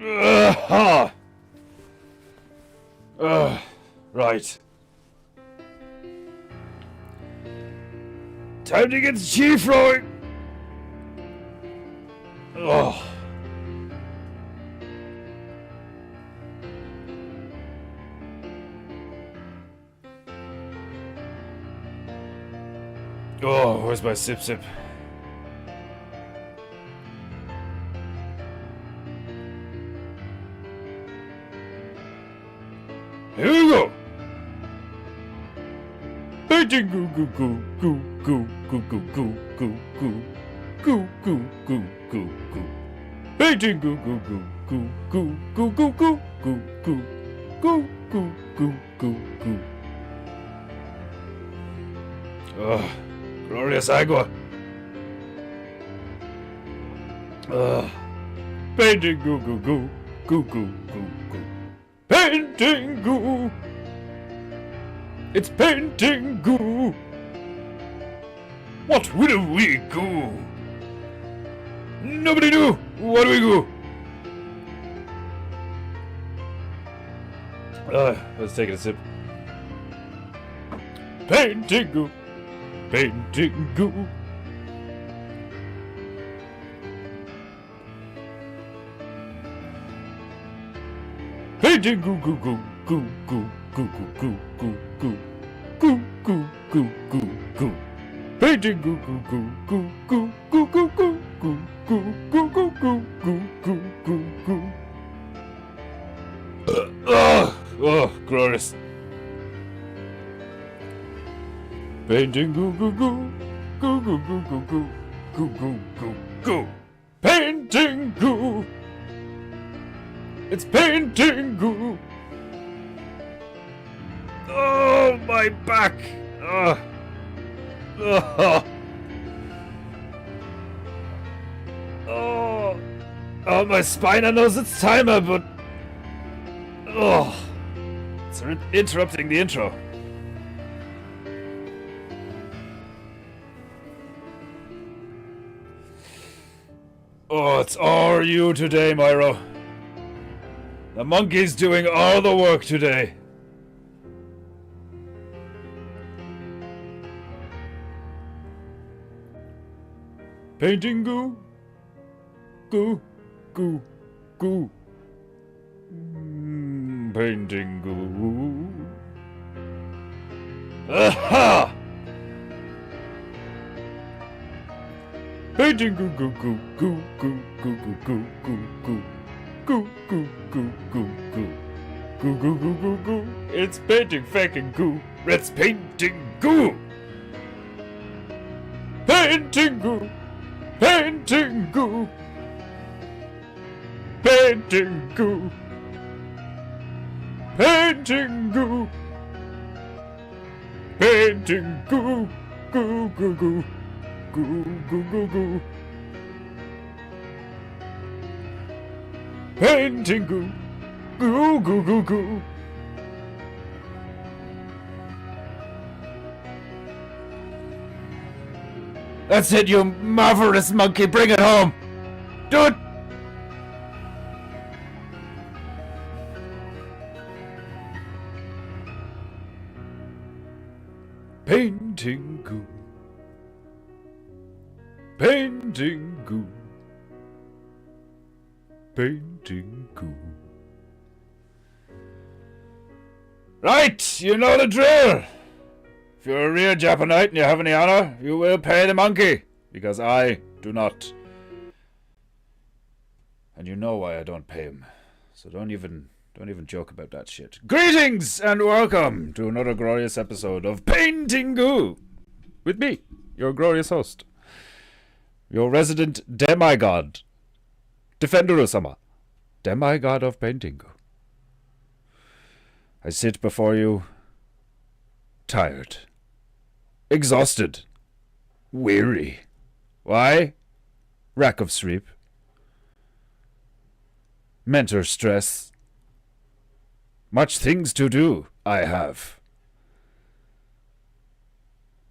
Ha! Right. Time to get the chief rolling. Oh. Oh, where's my sip? Here we go. Painting goo. Painting goo. Glorious agua. Painting goo. Paintingu! It's Paintingu! What will we go? Nobody knew! What do we go? Let's take it a sip. Paintingu! Paintingu! Painting goo. Painting goo. Oh, glorious. Painting goo. Painting goo. It's Paintingu! Oh, my back! Oh, my spine knows its timer, but... Oh, it's interrupting the intro. Oh, it's all you today, Myro. The monkey's doing all the work today. Painting goo. Painting goo. Aha! Painting goo. Goo. It's painting fucking goo. It's painting goo. Painting goo. Painting goo. Painting goo. Painting goo. Painting goo. Goo. Painting goo. Goo. That's it, you marvelous monkey. Bring it home. Do it. Painting goo. Painting goo. Painting goo. Right, you know the drill. If you're a real Japanite and you have any honor, you will pay the monkey, because I do not. And you know why I don't pay him, so don't even joke about that shit. Greetings and welcome to another glorious episode of Paintingu with me, your glorious host, your resident demigod, Defenderu-sama, demigod of Paintingu. I sit before you, tired, exhausted, weary. Why? Lack of sleep, mental stress, much things to do I have,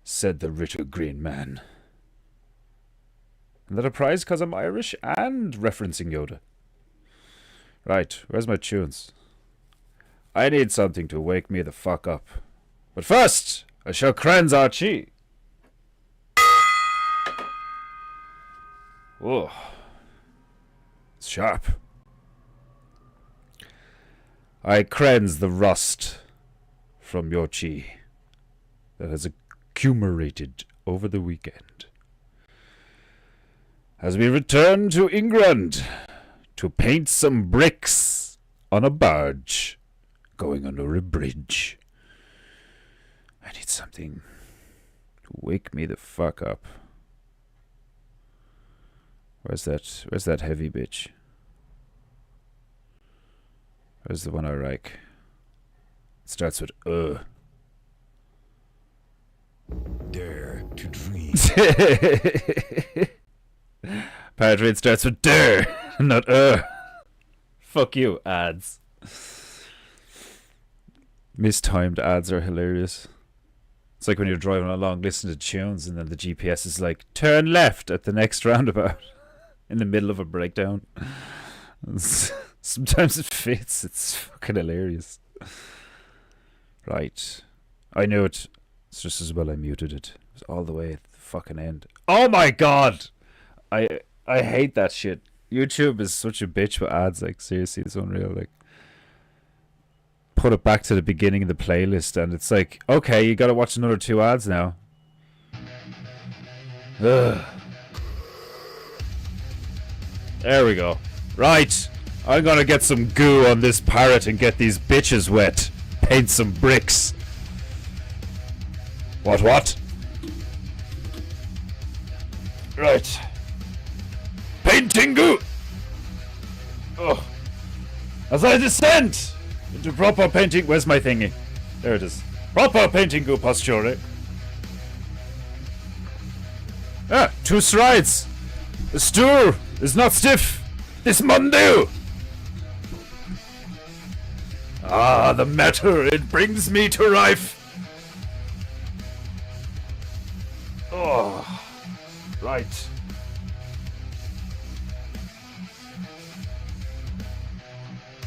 said the little green man. And that a prize 'cause I'm Irish and referencing Yoda. Right, where's my tunes? I need something to wake me the fuck up. But first, I shall cleanse our chi. Oh, it's sharp. I cleanse the rust from your chi that has accumulated over the weekend. As we return to England to paint some bricks on a barge going under a bridge. I need something to wake me the fuck up. Where's that heavy bitch? Where's the one I like? It starts with Dare to dream. Apparently it starts with dare, not Fuck you, ads. Mistimed ads are hilarious. It's like when you're driving along listening to tunes and then the GPS is like, turn left at the next roundabout. In the middle of a breakdown. Sometimes it fits. It's fucking hilarious. Right. I knew it. It's just as well I muted it. It was all the way at the fucking end. Oh my god! I hate that shit. YouTube is such a bitch with ads. Like, seriously, it's unreal. Like, put it back to the beginning of the playlist and it's like, okay, you gotta watch another 2 ads now. Ugh. There we go. Right. I'm gonna get some goo on this parrot and get these bitches wet. Paint some bricks. What? Right. PEINTEINGU! Oh. As I descend into proper painting... Where's my thingy? There it is. Proper PEINTEINGU posture. Ah, 2 strides. The stool is not stiff. This mun do. Ah, the matter, it brings me to life. Oh, right.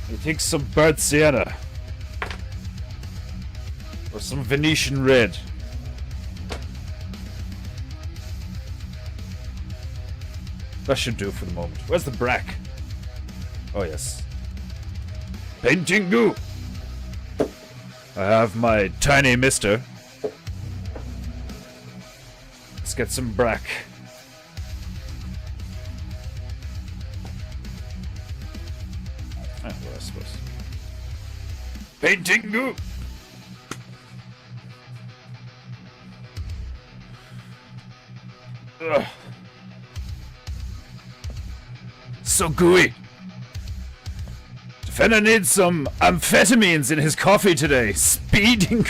I think some burnt sienna. Or some Venetian red. That should do for the moment. Where's the brack? Oh, yes. PEINTEINGU! I have my tiny mister. Let's get some brack. Ah, well, I suppose. PEINTEINGU! Ugh. So gooey. Defender needs some amphetamines in his coffee today. Speeding.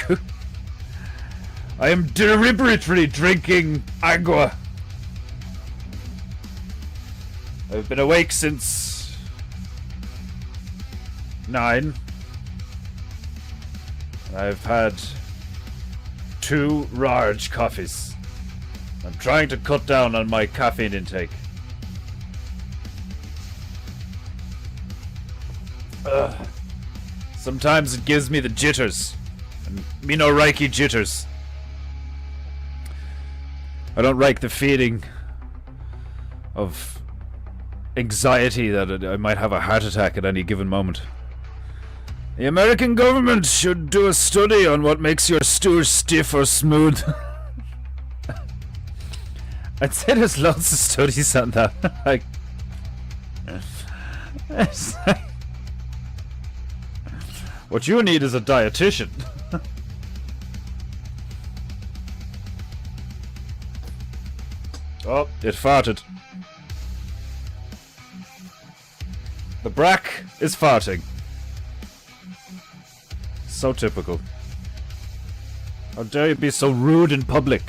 I am deliberately drinking agua. I've been awake since 9. I've had 2 large coffees. I'm trying to cut down on my caffeine intake. Sometimes it gives me the jitters. And me no Reiki jitters. I don't like the feeling of anxiety that I might have a heart attack at any given moment. The American government should do a study on what makes your stool stiff or smooth. I'd say there's lots of studies on that. Like, what you need is a dietitian. Oh, it farted. The brack is farting. So typical. How dare you be so rude in public?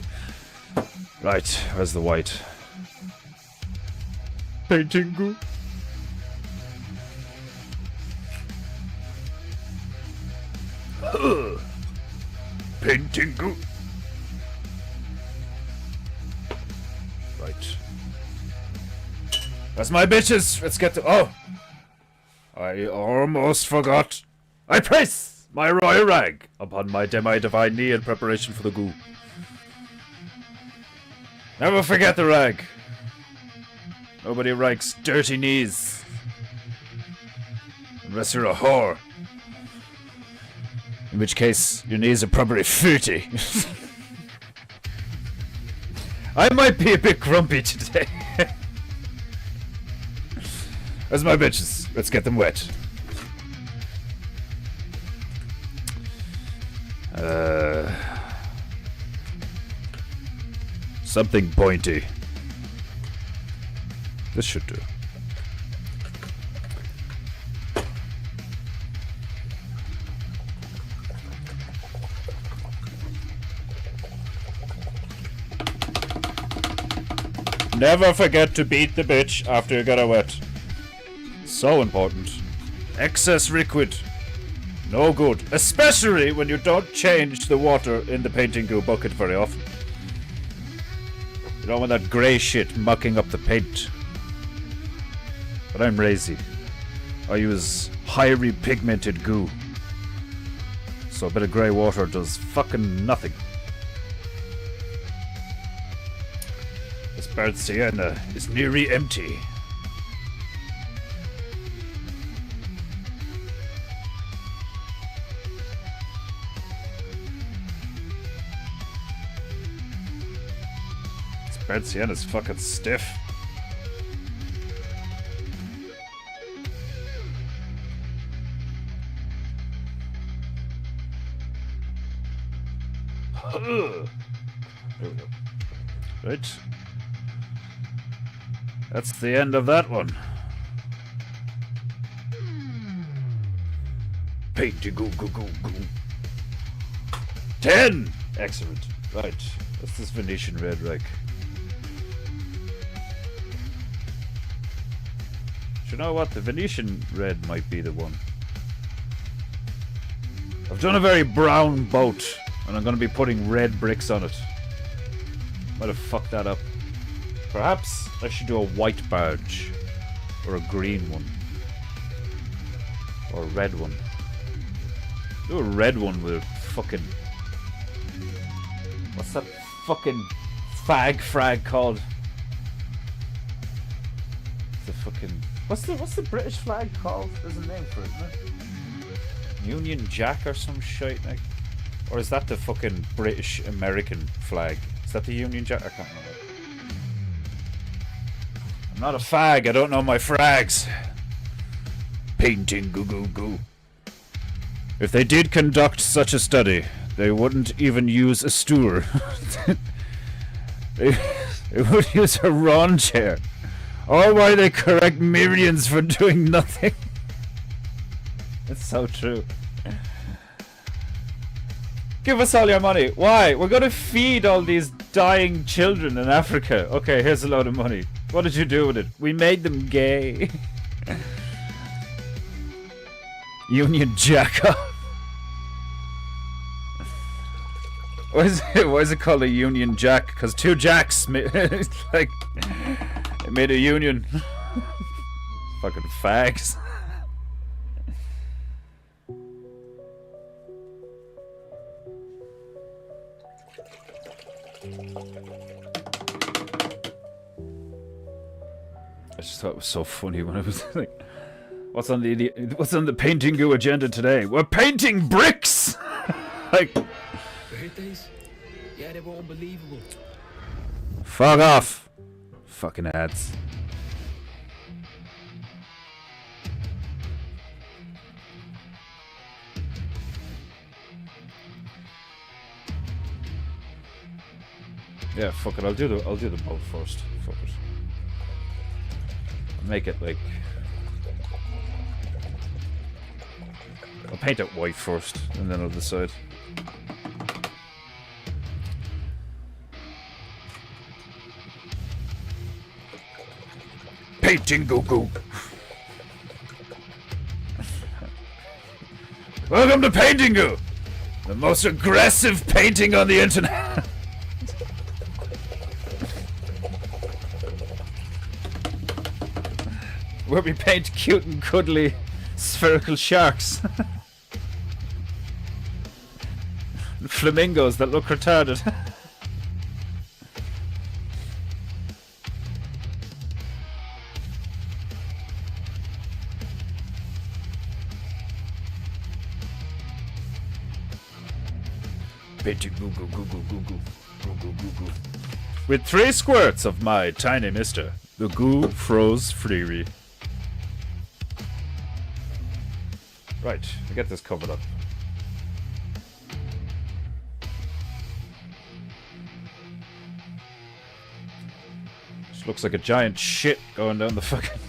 Right, where's the white? PEINTEINGU. PEINTEINGU. Right. That's my bitches. Let's get to... Oh! I almost forgot. I place my royal rag upon my demi-divine knee in preparation for the goo. Never forget the rag. Nobody likes dirty knees. Unless you're a whore. In which case, your knees are probably filthy. I might be a bit grumpy today. That's my bitches. Let's get them wet. Something pointy. This should do. Never forget to beat the bitch after you get her wet. So important. Excess liquid. No good. Especially when you don't change the water in the painting goo bucket very often. You don't want that grey shit mucking up the paint. But I'm lazy. I use highly pigmented goo. So a bit of grey water does fucking nothing. This burnt sienna is nearly empty. This burnt sienna's fucking stiff. There we go. Right. That's the end of that one. Painting goo goo goo goo. 10! Excellent. Right. What's this Venetian red like? Do you know what? The Venetian red might be the one. I've done a very brown boat, and I'm going to be putting red bricks on it. Might have fucked that up. Perhaps I should do a white barge. Or a green one. Or a red one. Do a red one with fucking... What's that fucking frag called? The fucking... What's the British flag called? There's a name for it, isn't it? Union Jack or some shit like? Or is that the fucking British American flag? Is that the Union Jack? I can't remember. I'm not a fag, I don't know my frags. Painting goo goo goo. If they did conduct such a study, they wouldn't even use a stool. they would use a lawn chair. Or why they correct millions for doing nothing. It's so true. Give us all your money. Why? We're gonna feed all these dying children in Africa. Okay, here's a load of money. What did you do with it? We made them gay. Union Jack off. Why is it called a Union Jack? Because two jacks like they made a union. Fucking fags. I just thought it was so funny when it was like, what's on the painting goo agenda today? We're painting bricks. Like, yeah, they were unbelievable. Fuck off, fucking ads. Yeah, fuck it. I'll do the boat first. Fuck it. Make it like. I'll paint it white first, and then I'll decide. Painting goo goo. Welcome to Painting Goo, the most aggressive painting on the internet. Where we paint cute and cuddly Spherical sharks. Flamingos that look retarded. Painting goo goo goo goo goo goo goo goo goo goo. With 3 squirts of my tiny mister, the goo froze freely. Right, I get this covered up. This looks like a giant shit going down the fucking...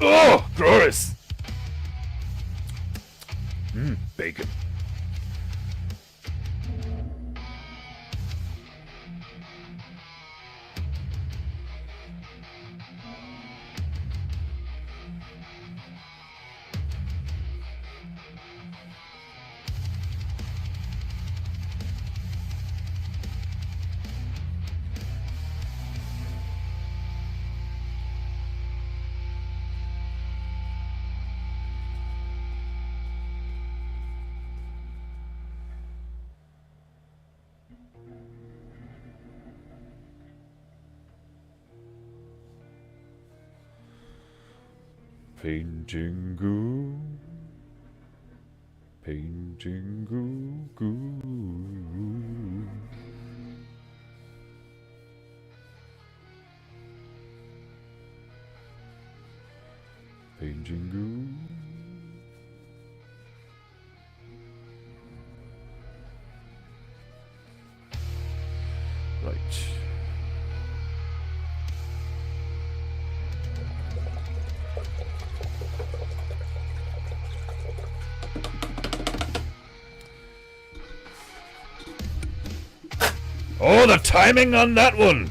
Oh, glorious! Bacon. Paintingu, paintingu, goo. Paintingu. Right. Oh, the timing on that one!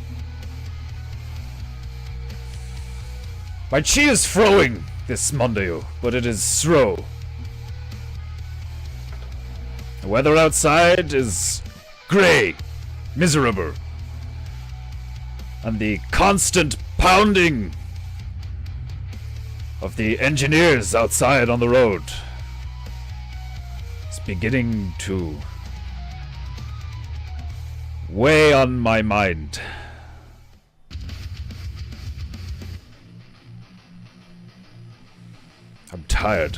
My chi is throwing this Monday, but it is slow. The weather outside is grey, miserable, and the constant pounding of the engineers outside on the road is beginning to weigh on my mind. I'm tired.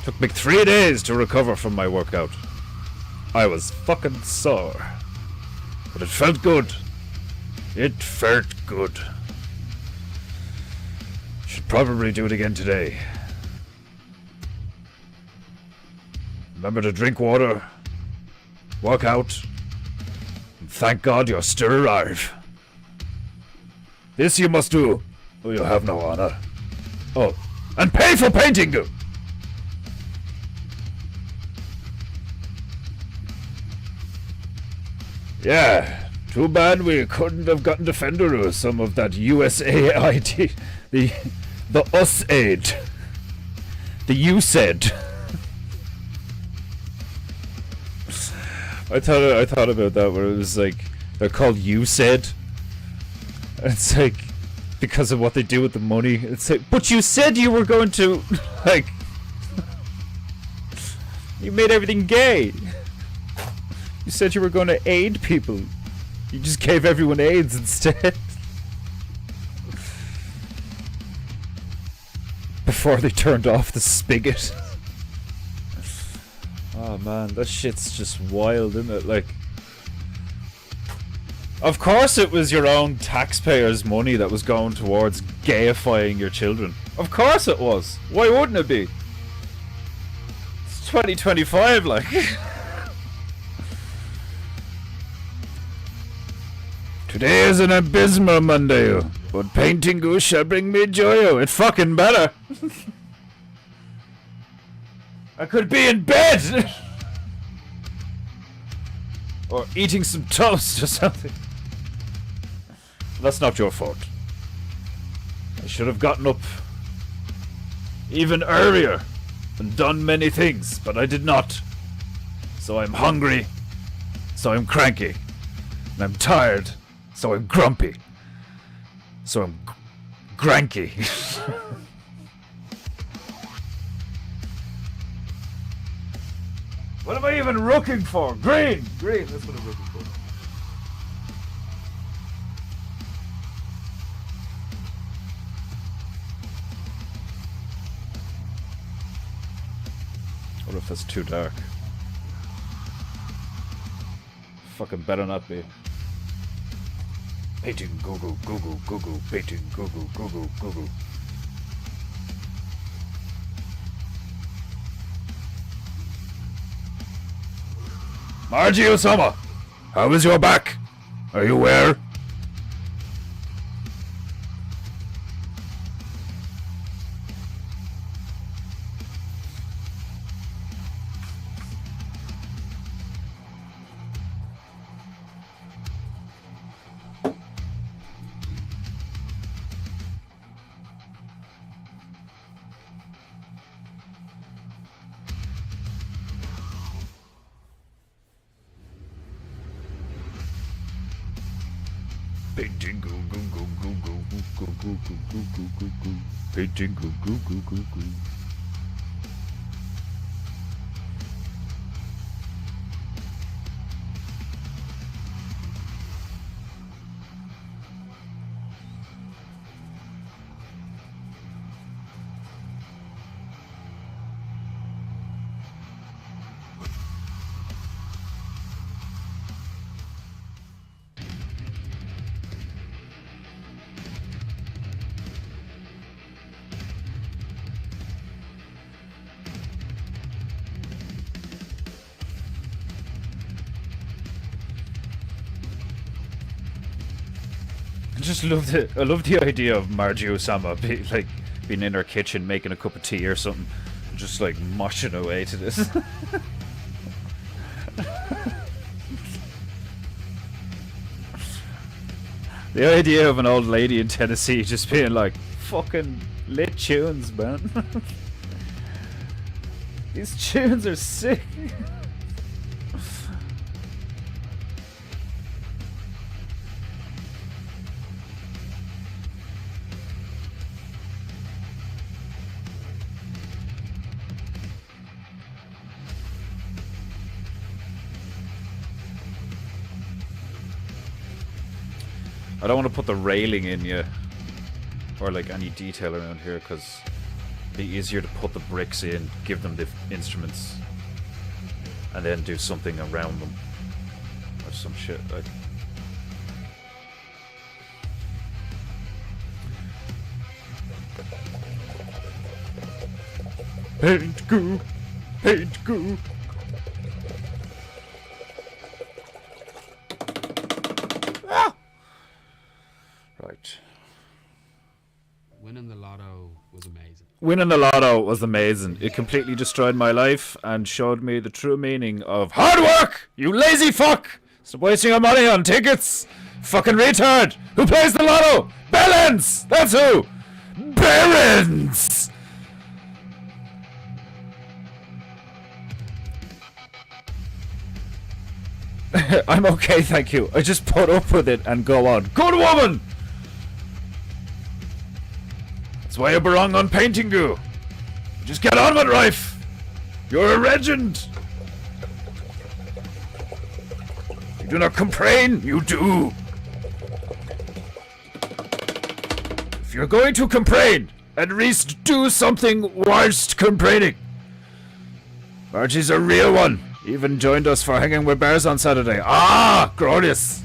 Took me 3 days to recover from my workout. I was fucking sore. But it felt good. It felt good. Should probably do it again today. Remember to drink water, work out, and thank God you're still alive. This you must do, or you have no honor. Oh, and pay for painting! Yeah, too bad we couldn't have gotten Defender or some of that USAID, the US aid, the USAID. I thought about that where it was like they're called USAID. It's like because of what they do with the money. It's like, but you said you were going to like you made everything gay. You said you were going to aid people. You just gave everyone AIDS instead. Before they turned off the spigot. Oh man, that shit's just wild, isn't it? Like, of course it was your own taxpayers' money that was going towards gayifying your children. Of course it was. Why wouldn't it be? It's 2025, like. To Today is an abysmal Monday, but PEINTEINGU shall bring me joy. It fucking better. I could be in bed! Or eating some toast or something. That's not your fault. I should have gotten up even earlier and done many things, but I did not. So I'm hungry, so I'm cranky, and I'm tired, so I'm grumpy, so I'm granky. What am I even looking for? Green! Green, that's what I'm looking for. What if that's too dark? Fucking better not be. Painting Google, Google, Google, painting Google, Google, Google. Margie Osama, how is your back? Are you well? Painting goo goo goo goo goo goo goo goo goo goo goo goo. Painting goo goo goo goo goo. I love the idea of Margie Osama being in her kitchen making a cup of tea or something, just like mushing away to this. The idea of an old lady in Tennessee just being like, fucking lit tunes, man. These tunes are sick. I don't want to put the railing in yet, or like any detail around here, because it'd be easier to put the bricks in, give them the instruments, and then do something around them, or some shit like. Paint goo, paint goo. Right. Winning the lotto was amazing. Winning the lotto was amazing. It completely destroyed my life and showed me the true meaning of hard work! You lazy fuck! Stop wasting your money on tickets! Fucking retard! Who plays the lotto? Balance! That's who! Barons! I'm okay, thank you. I just put up with it and go on. Good woman! That's why you belong on PEINTEINGU. Just get on with life. You're a legend. You do not complain, you do. If you're going to complain, at least do something whilst complaining. Margie's a real one. Even joined us for hanging with bears on Saturday. Ah, glorious.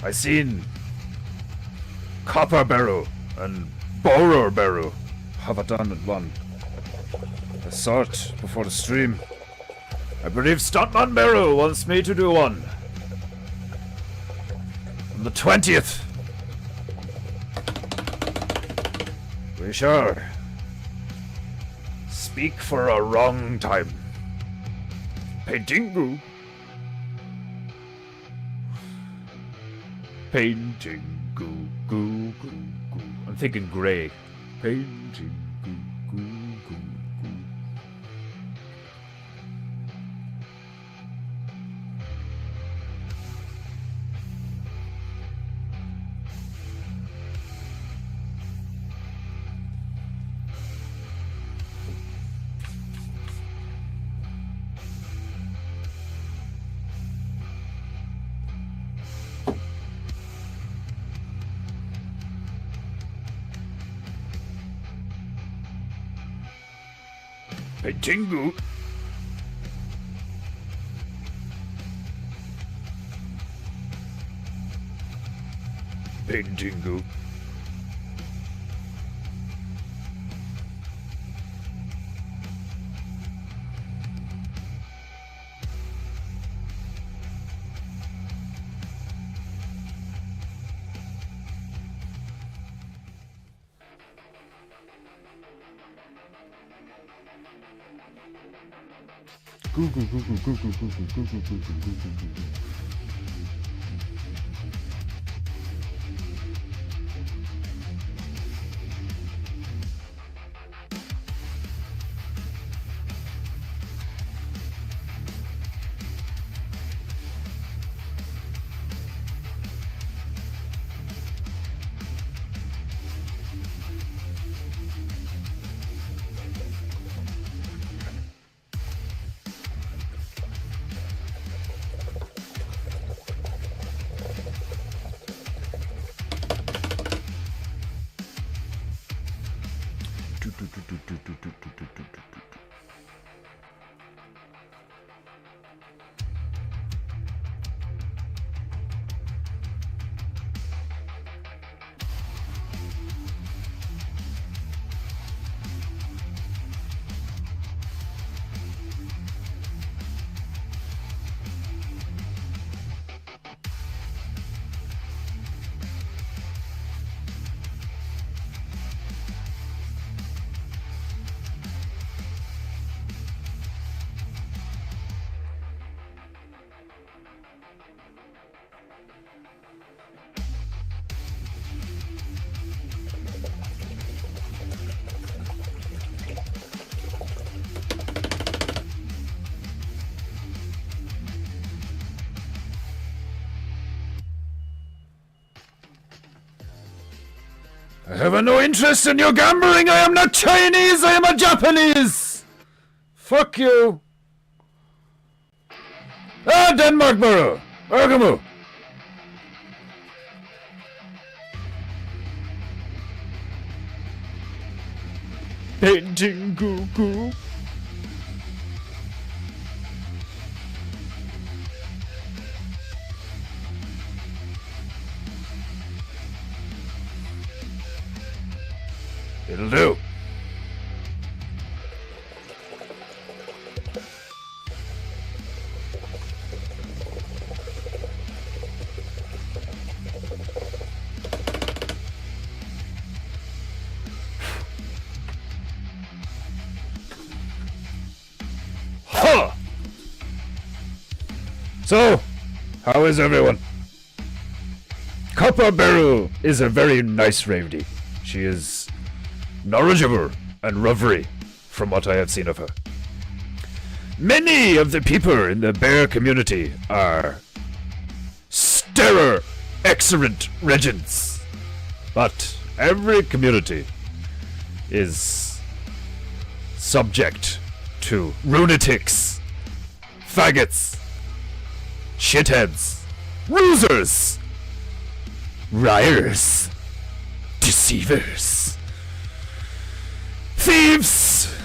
I seen Copper Barrow and Borer Barrow have it done at one. I saw it before the stream. I believe Stuntman Barrow wants me to do one. On the 20th, we shall speak for a wrong time. Paintingu. Painting goo goo goo goo. I'm thinking grey. Painting goo goo goo goo. Paintingu. Paintingu. I have no interest in your gambling. I am not Chinese. I am a Japanese. Fuck you. Ah, Denmark Borough. Ergamu. Painting goo goo. It'll do. Huh! So, how is everyone? Copper Beru is a very nice lady. She is knowledgeable and rovery, from what I have seen of her. Many of the people in the bear community are stellar, excellent regents, but every community is subject to lunatics, faggots, shitheads, losers, liars, deceivers, thieves.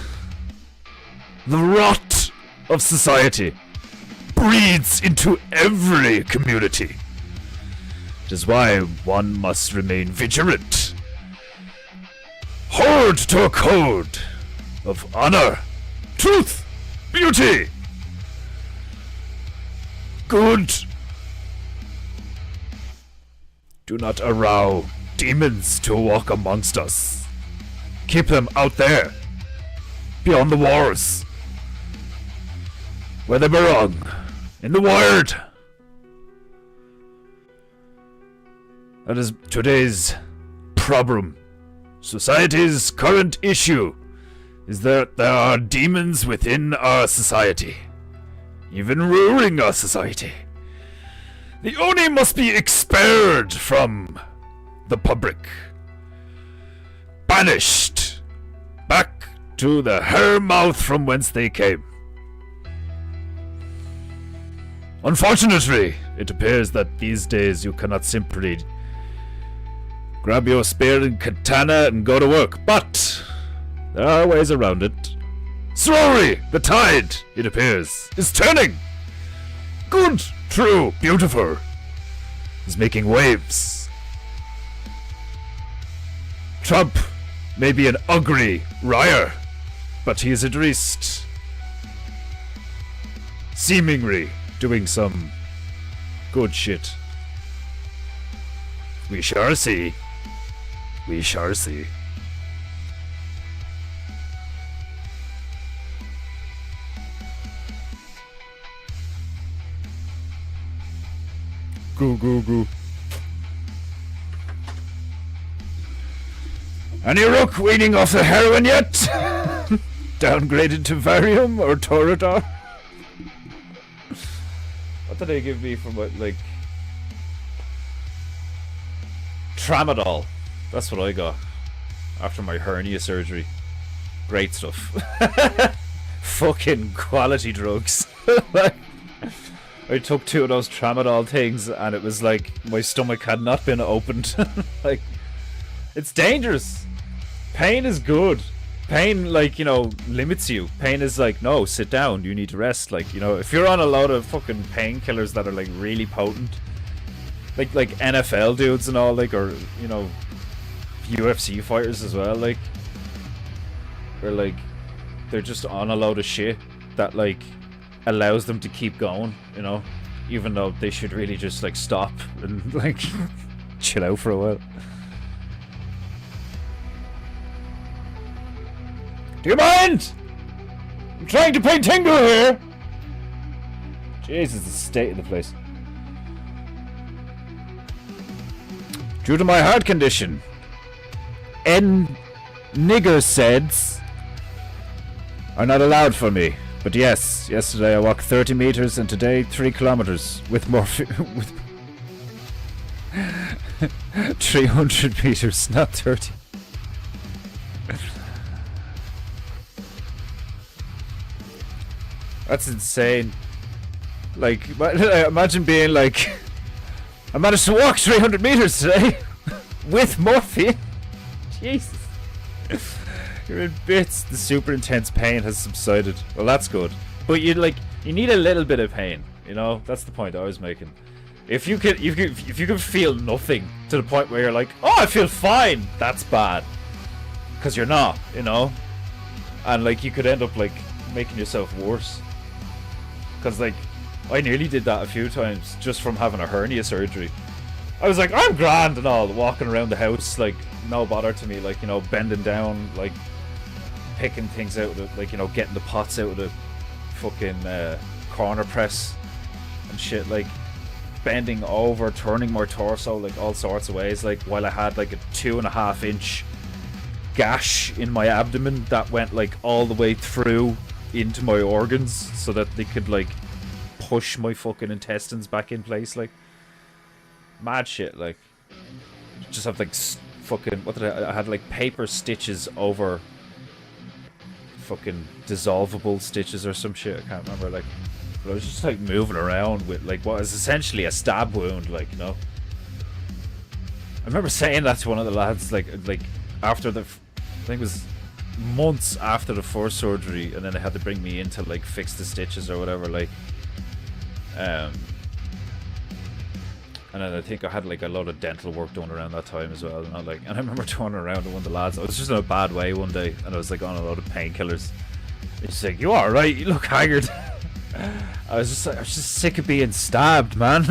The rot of society breeds into every community. It is why one must remain vigilant. Hold to a code of honor, truth, beauty, good Do not allow demons to walk amongst us. Keep them out there, beyond the walls, where they belong, in the wild. That is today's problem. Society's current issue is that there are demons within our society, even ruling our society. The Oni must be expelled from the public, banished back to the hell mouth from whence they came. Unfortunately, it appears that these days you cannot simply grab your spear and katana and go to work, but there are ways around it. Slowly, the tide, it appears, is turning. Good, true, beautiful, is making waves. Trump may be an ugly liar, but he is at least seemingly doing some good shit. We shall see. We shall see. Goo goo goo. Any rook weaning off the heroin yet? Downgraded to Varium or Torador? What did they give me from what, like... Tramadol. That's what I got after my hernia surgery. Great stuff. Fucking quality drugs. Like, I took 2 of those Tramadol things and it was like my stomach had not been opened. Like, it's dangerous. Pain is good. Pain, like, you know, limits you. Pain is like, no, sit down, you need to rest. Like, you know, if you're on a lot of fucking painkillers that are like really potent, like NFL dudes and all, like, or, you know, UFC fighters as well, like, they're like, they're just on a load of shit that like allows them to keep going, you know, even though they should really just like stop and like chill out for a while. Do you mind? I'm trying to paint Tingle here. Jesus, the state of the place. Due to my heart condition, nigger seds are not allowed for me. But yes, yesterday I walked 30 meters and today 3 kilometers with more with 300 meters, not 30. That's insane. Like, imagine being like, I managed to walk 300 meters today with morphine. Jesus. You're in bits. The super intense pain has subsided. Well, that's good. But you need a little bit of pain. You know, that's the point I was making. If you could feel nothing to the point where you're like, oh, I feel fine, that's bad. Because you're not, you know. And like, you could end up like making yourself worse. Because like, I nearly did that a few times just from having a hernia surgery. I was like, I'm grand and all, walking around the house, like, no bother to me, like, you know, bending down, like, picking things out of the, like, you know, getting the pots out of the fucking corner press and shit, like, bending over, turning my torso, like, all sorts of ways, like, while I had, like, a 2.5 inch gash in my abdomen that went, like, all the way through into my organs so that they could, like, push my fucking intestines back in place, like, mad shit, like, just have, like, fucking, what did I had, like, paper stitches over fucking dissolvable stitches or some shit, I can't remember, like, but I was just, like, moving around with, like, what is essentially a stab wound, like, you know. I remember saying that to one of the lads, like after the, I think it was months after the first surgery, and then they had to bring me in to, like, fix the stitches or whatever, like, and then I think I had, like, a lot of dental work done around that time as well, and I remember turning around to one of the lads, I was just in a bad way one day, and I was, like, on a lot of painkillers. He's like, you alright? You look haggard. I was just sick of being stabbed, man.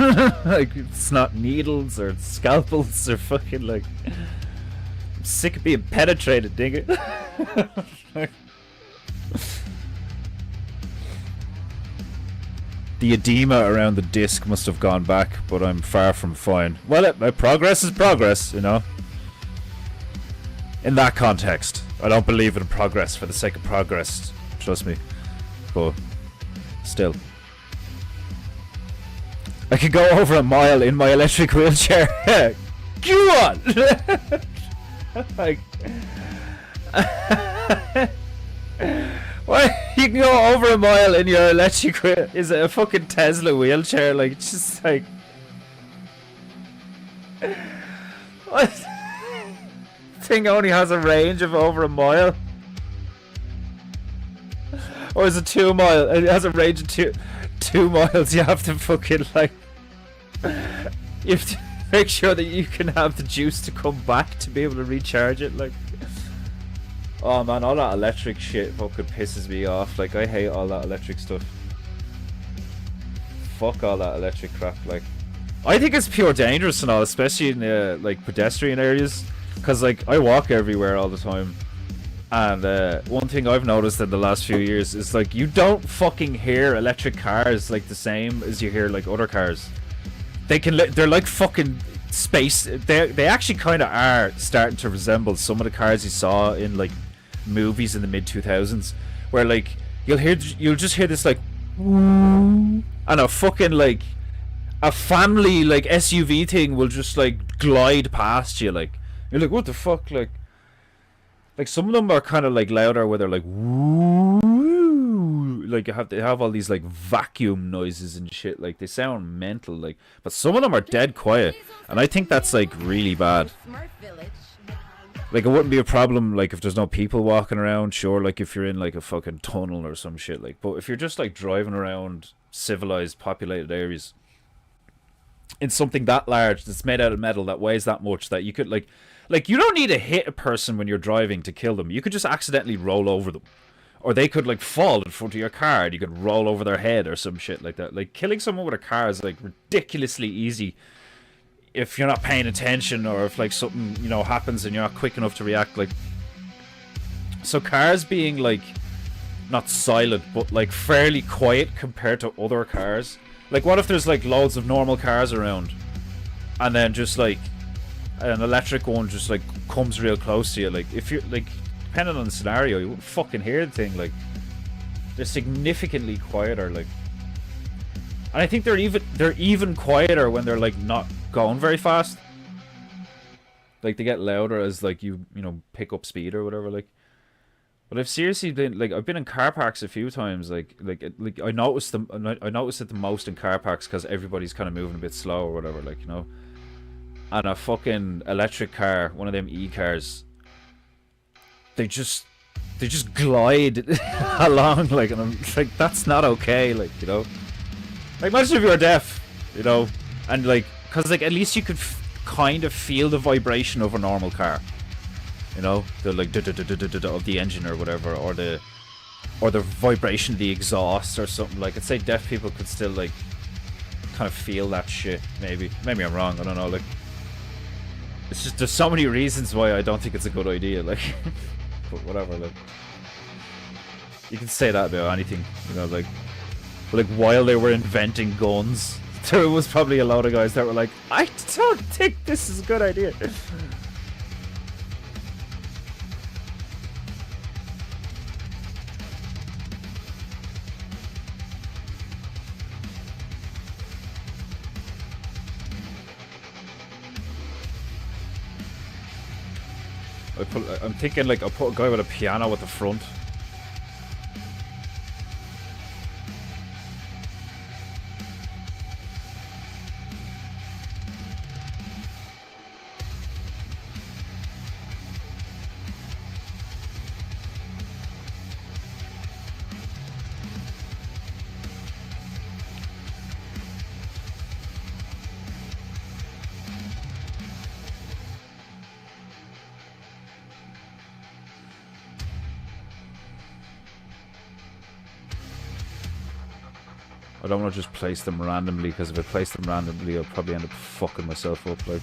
Like, it's not needles or scalpels or fucking, like, I'm sick of being penetrated, dig it? The edema around the disc must have gone back, but I'm far from fine. Well, progress is progress, you know? In that context. I don't believe in progress for the sake of progress, trust me. But still. I could go over a mile in my electric wheelchair. Go on! Like... What? You can go over a mile in your electric wheel. Is it a fucking Tesla wheelchair? Like, it's just like... What? Thing only has a range of over a mile? Or is it 2 miles? It has a range of 2 miles. You have to fucking, like... You have to make sure that you can have the juice to come back to be able to recharge it, like... Oh man, all that electric shit fucking pisses me off. Like, I hate all that electric stuff. Fuck all that electric crap, like. I think it's pure dangerous and all, especially in, like, pedestrian areas. Because, like, I walk everywhere all the time. And, one thing I've noticed in the last few years is, like, you don't fucking hear electric cars, like, the same as you hear, like, other cars. They're like fucking... space. They actually kind of are starting to resemble some of the cars you saw in, like, movies in the mid 2000s, where, like, you'll just hear this, like, and a fucking, like, a family, like, SUV thing will just, like, glide past you. Like, you're like, what the fuck? Like some of them are kind of, like, louder, where they're like, like, they have all these, like, vacuum noises and shit. Like, they sound mental, like, but some of them are dead quiet, and I think that's, like, really bad. Like, it wouldn't be a problem, like, if there's no people walking around, sure, like, if you're in, like, a fucking tunnel or some shit, like, but if you're just, like, driving around civilized, populated areas in something that large, that's made out of metal, that weighs that much, that you could, like, you don't need to hit a person when you're driving to kill them. You could just accidentally roll over them. Or they could, like, fall in front of your car and you could roll over their head or some shit like that. Like, killing someone with a car is, like, ridiculously easy if you're not paying attention, or if, like, something, you know, happens and you're not quick enough to react. Like, so cars being, like, not silent, but, like, fairly quiet compared to other cars. Like, what if there's, like, loads of normal cars around, and then just, like, an electric one just, like, comes real close to you? Like, if you're, like, depending on the scenario, you wouldn't fucking hear the thing. Like, they're significantly quieter, like. And I think they're even quieter when they're, like, not going very fast. Like, they get louder as, like, you know, pick up speed or whatever, like. But I've seriously been, like, I've been in car parks a few times, like I noticed it the most in car parks because everybody's kind of moving a bit slow or whatever, like, you know. And a fucking electric car, one of them e-cars, they just glide along, like, and I'm like, that's not okay, like, you know. Like, imagine if you were deaf, you know, and, like, because, like, at least you could kind of feel the vibration of a normal car, you know, the, like, of the engine or whatever, or the vibration of the exhaust or something. Like, I'd say deaf people could still, like, kind of feel that shit. Maybe I'm wrong, I don't know. Like, it's just, there's so many reasons why I don't think it's a good idea, like. But whatever, like, you can say that about anything, you know. Like while they were inventing guns, there was probably a lot of guys that were like, I don't think this is a good idea. I'm thinking, like, I'll put a guy with a piano at the front. I don't want to just place them randomly, because if I place them randomly, I'll probably end up fucking myself up. Like,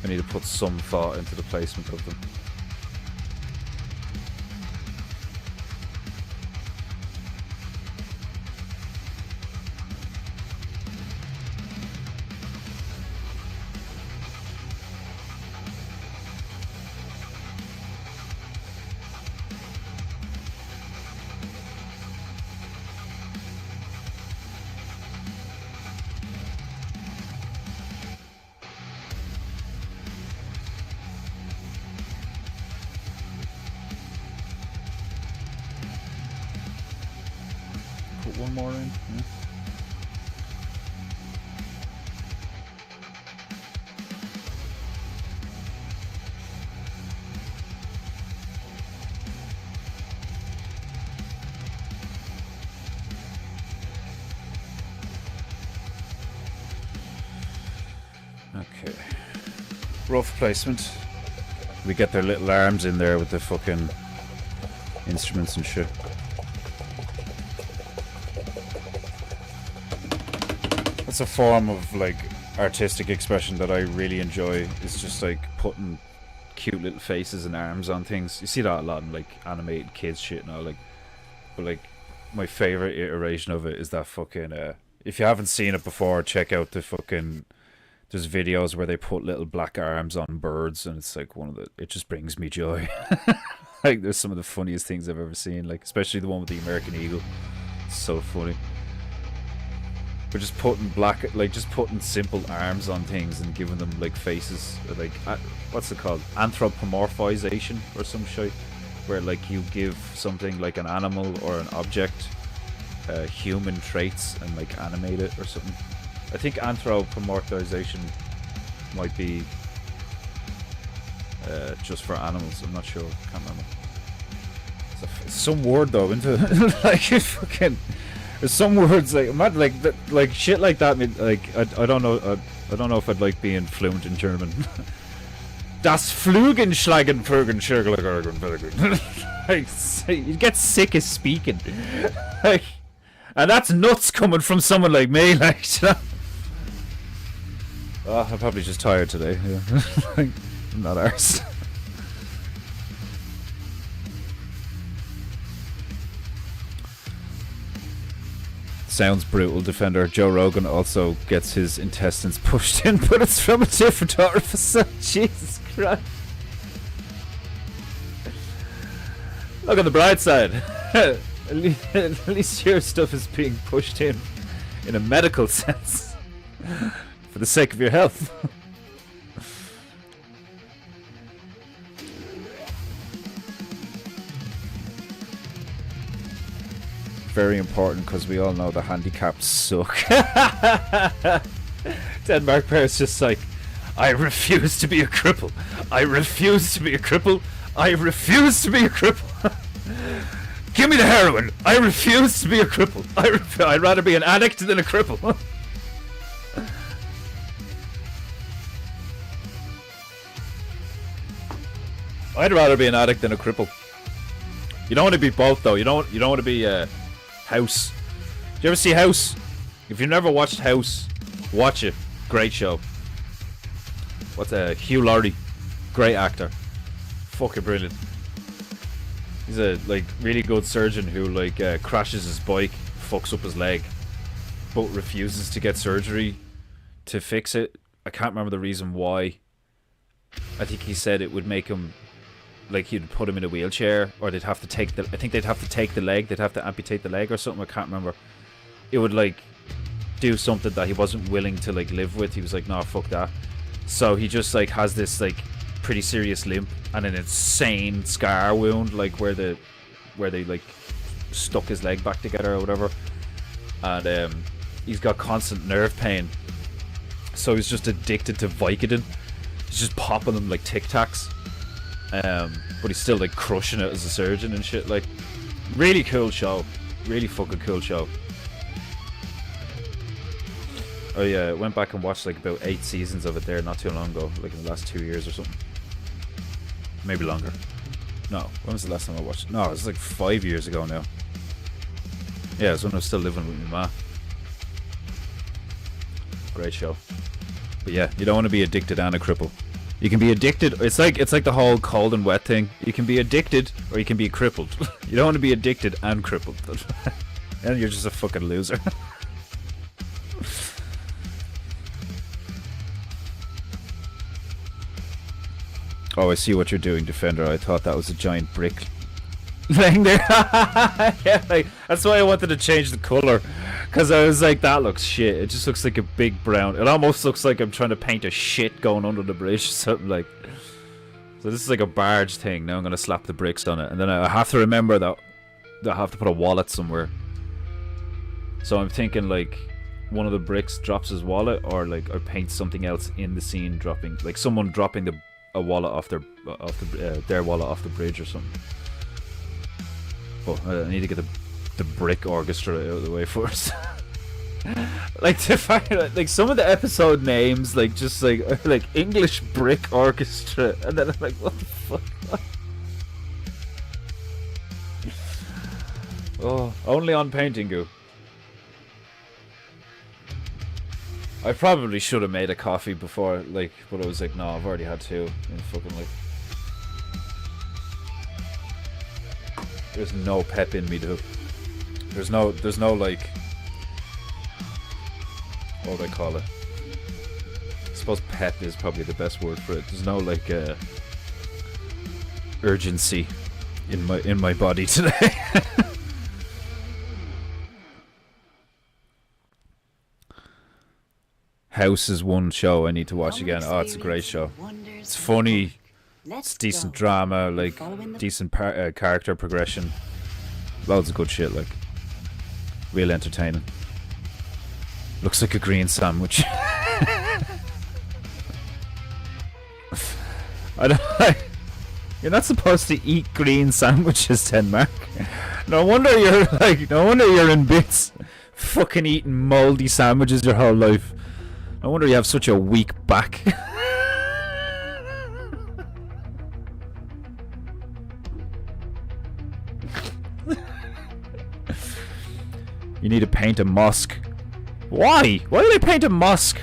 I need to put some thought into the placement of them. Put one more in. Yeah. Okay. Rough placement. We get their little arms in there with the fucking instruments and shit. It's a form of like artistic expression that I really enjoy. It's just like putting cute little faces and arms on things. You see that a lot in like animated kids shit now, like, but like my favorite iteration of it is that fucking if you haven't seen it before, check out the fucking, there's videos where they put little black arms on birds, and it's like one of the, it just brings me joy. Like, there's some of the funniest things I've ever seen, like especially the one with the American eagle. It's so funny. We're just putting just putting simple arms on things and giving them like faces, like what's it called, anthropomorphization or some shit, where like you give something like an animal or an object human traits and like animate it or something. I think anthropomorphization might be just for animals. I'm not sure. Can't remember. It's some word though, into like fucking. There's some words like like shit like that. Like I don't know. I don't know if I'd like being fluent in German. Das Flügenschlagen Like, you get sick of speaking. Like, and that's nuts coming from someone like me. Like, oh, I'm probably just tired today. Yeah. Like, I'm not arsed. Sounds brutal, Defender. Joe Rogan also gets his intestines pushed in, but it's from a different orifice. Jesus Christ. Look on the bright side. At least your stuff is being pushed in a medical sense. For the sake of your health. Very important, because we all know the handicaps suck. Denmark Bear's just like, I refuse to be a cripple. I refuse to be a cripple. I refuse to be a cripple. Give me the heroin. I refuse to be a cripple. I'd rather be an addict than a cripple. I'd rather be an addict than a cripple. You don't want to be both though. You don't want to be House. Did you ever see House? If you've never watched House, watch it. Great show. What's Hugh Laurie, great actor, fucking brilliant. He's a like really good surgeon who like crashes his bike, fucks up his leg, but refuses to get surgery to fix it. I can't remember the reason why. I think he said it would make him, like, he'd put him in a wheelchair, or they'd have to take the, I think they'd have to take the leg, they'd have to amputate the leg or something, I can't remember. It would like do something that he wasn't willing to like live with. He was like, nah, fuck that. So he just like has this like pretty serious limp and an insane scar wound, like where they like stuck his leg back together or whatever, and he's got constant nerve pain, so he's just addicted to Vicodin. He's just popping them like Tic Tacs. But he's still like crushing it as a surgeon and shit. Like, really cool show. Really fucking cool show. Oh yeah, I went back and watched like about 8 seasons of it there not too long ago, like in the last 2 years or something. Maybe longer. No, when was the last time I watched it? No, it was like 5 years ago now. Yeah, it was when I was still living with my ma. Great show. But yeah, you don't want to be addicted and a cripple. You can be addicted. It's like the whole cold and wet thing. You can be addicted or you can be crippled. You don't want to be addicted and crippled. And you're just a fucking loser. Oh, I see what you're doing, Defender. I thought that was a giant brick laying there. Yeah, like, that's why I wanted to change the color. Because I was like, that looks shit. It just looks like a big brown. It almost looks like I'm trying to paint a shit going under the bridge or something like. So this is like a barge thing. Now I'm going to slap the bricks on it. And then I have to remember that I have to put a wallet somewhere. So I'm thinking like one of the bricks drops his wallet, or paint something else in the scene dropping, like someone dropping a wallet off their wallet off the bridge or something. But I need to get the brick orchestra out of the way first. Like the fact that, like, some of the episode names like just like English brick orchestra, and then I'm like, what the fuck? Oh, only on PEINTEINGU. I probably should have made a coffee before, like, but I was like, no, I've already had two. And fucking like, there's no pep in me, dude. There's no like, what would I call it? I suppose pep is probably the best word for it. There's no like urgency in my body today. House is one show I need to watch again. Oh, it's a great show. It's funny. It's decent drama, like decent character progression. Loads of good shit, like real entertaining. Looks like a green sandwich. I don't. You're not supposed to eat green sandwiches, Denmark. No wonder you're in bits, fucking eating moldy sandwiches your whole life. No wonder you have such a weak back. You need to paint a mosque. Why? Why do they paint a mosque?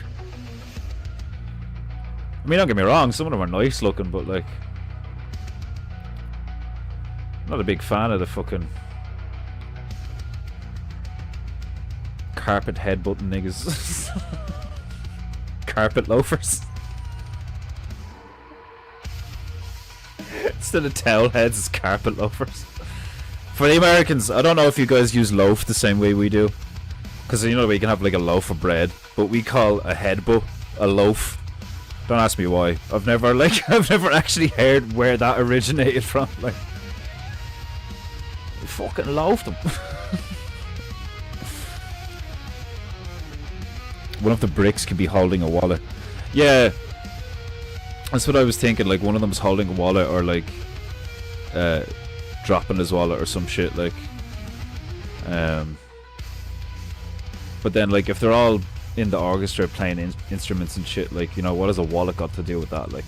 I mean, don't get me wrong, some of them are nice looking, but like, I'm not a big fan of the fucking carpet headbutting niggas. Carpet loafers. Instead of towel heads, it's carpet loafers. For the Americans, I don't know if you guys use loaf the same way we do, because you know we can have like a loaf of bread, but we call a headbutt a loaf. Don't ask me why. I've never actually heard where that originated from. Like, we fucking loafed them. One of the bricks can be holding a wallet. Yeah, that's what I was thinking. Like, one of them's holding a wallet, or like dropping his wallet or some shit. Like, but then like if they're all in the orchestra playing instruments and shit, like, you know, what has a wallet got to do with that? Like,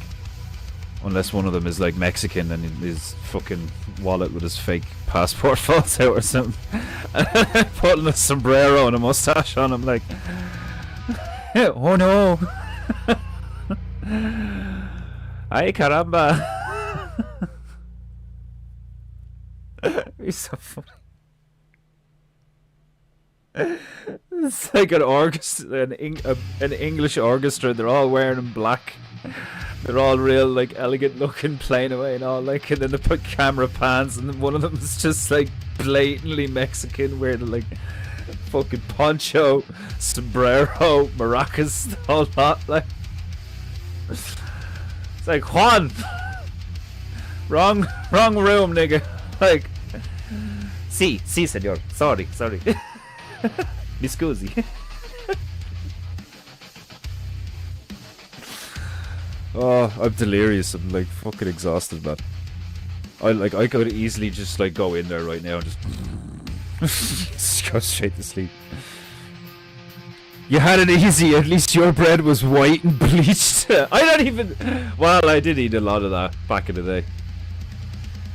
unless one of them is like Mexican and his fucking wallet with his fake passport falls out or something, putting a sombrero and a mustache on him, like, oh no. Ay caramba. He's so funny. It's like an orchestra, an English orchestra. They're all wearing in black. They're all real, like, elegant looking, playing away and all, like, and then they put camera pans, and then one of them is just like blatantly Mexican, wearing like fucking poncho, sombrero, maracas, the whole lot. Like, it's like, Juan, wrong room, nigga. Like, sí, señor. Sorry. Mi scusi. Oh, I'm delirious. I'm like fucking exhausted, man. I could easily just like go in there right now and just go straight to sleep. You had it easy. At least your bread was white and bleached. I don't even. Well, I did eat a lot of that back in the day.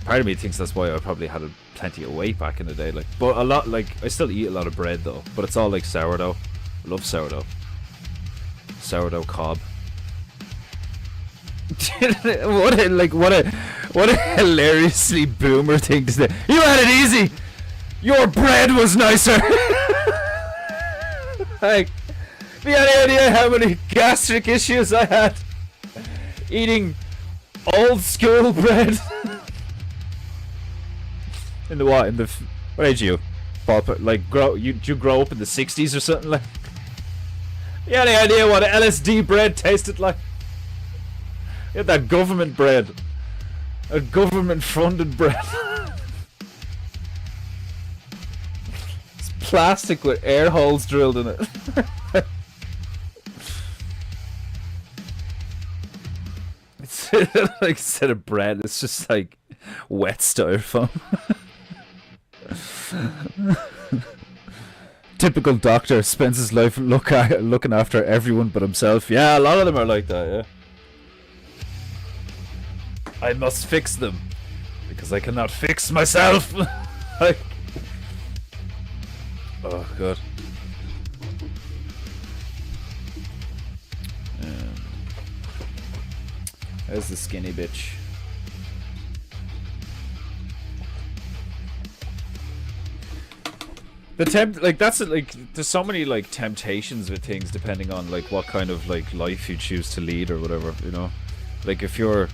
Part of me thinks that's why I probably had plenty of weight back in the day. Like, but a lot, like, I still eat a lot of bread though. But it's all like sourdough. I love sourdough. Sourdough cob. what a hilariously boomer thing to say. You had it easy. Your bread was nicer. Like, have you any idea how many gastric issues I had eating old school bread? In the what? In the what age are you? Like did you grow up in the 60s or something like? You had any idea what LSD bread tasted like? You had that government bread, a government-funded bread. It's plastic with air holes drilled in it. It's like instead of bread, it's just like wet styrofoam. Typical doctor spends his life looking after everyone but himself. Yeah, a lot of them are like that, yeah. I must fix them because I cannot fix myself. Like, oh god. There's the skinny bitch. There's so many like temptations with things depending on like what kind of like life you choose to lead or whatever, you know. Like if you're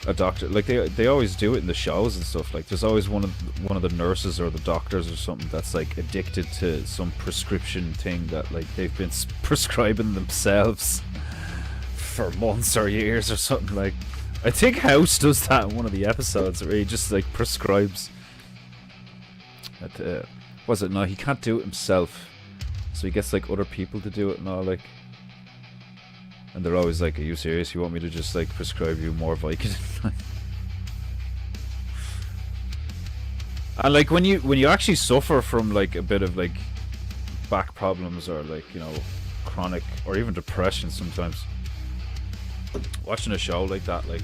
a doctor, like they always do it in the shows and stuff. Like there's always one of the nurses or the doctors or something that's like addicted to some prescription thing that like they've been prescribing themselves for months or years or something. Like I think House does that in one of the episodes where he just like prescribes that was it? No, he can't do it himself, so he gets like other people to do it and all, like, and they're always like, are you serious? You want me to just like prescribe you more Vicodin? And like when you actually suffer from like a bit of like back problems or like, you know, chronic or even depression, sometimes watching a show like that, like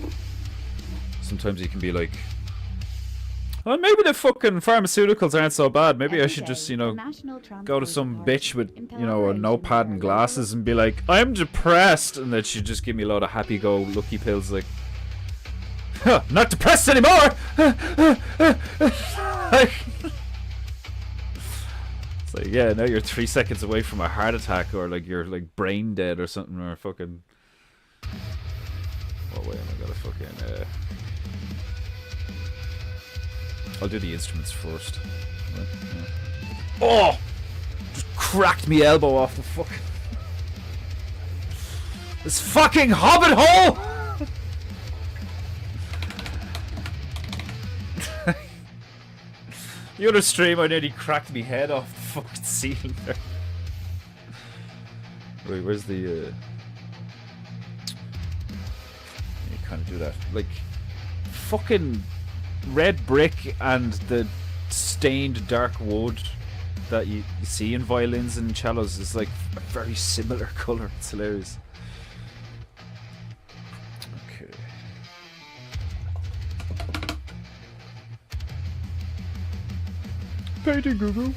sometimes you can be like, well, maybe the fucking pharmaceuticals aren't so bad. Maybe I should just, you know, go to some bitch with, you know, a notepad and glasses and be like, I'm depressed, and then she'd just give me a load of happy-go-lucky pills, like, huh, not depressed anymore. Like, it's like, yeah, now you're 3 seconds away from a heart attack, or like you're like brain dead or something, or fucking. Oh wait, I gotta fucking. I'll do the instruments first. Right, yeah. Oh! Just cracked me elbow off the fucking... This fucking hobbit hole! The other stream, I nearly cracked me head off the fucking ceiling there. Wait, where's the... You kind of do that. Like, fucking... red brick and the stained dark wood that you see in violins and cellos is like a very similar colour. It's hilarious. Okay. Painting Google.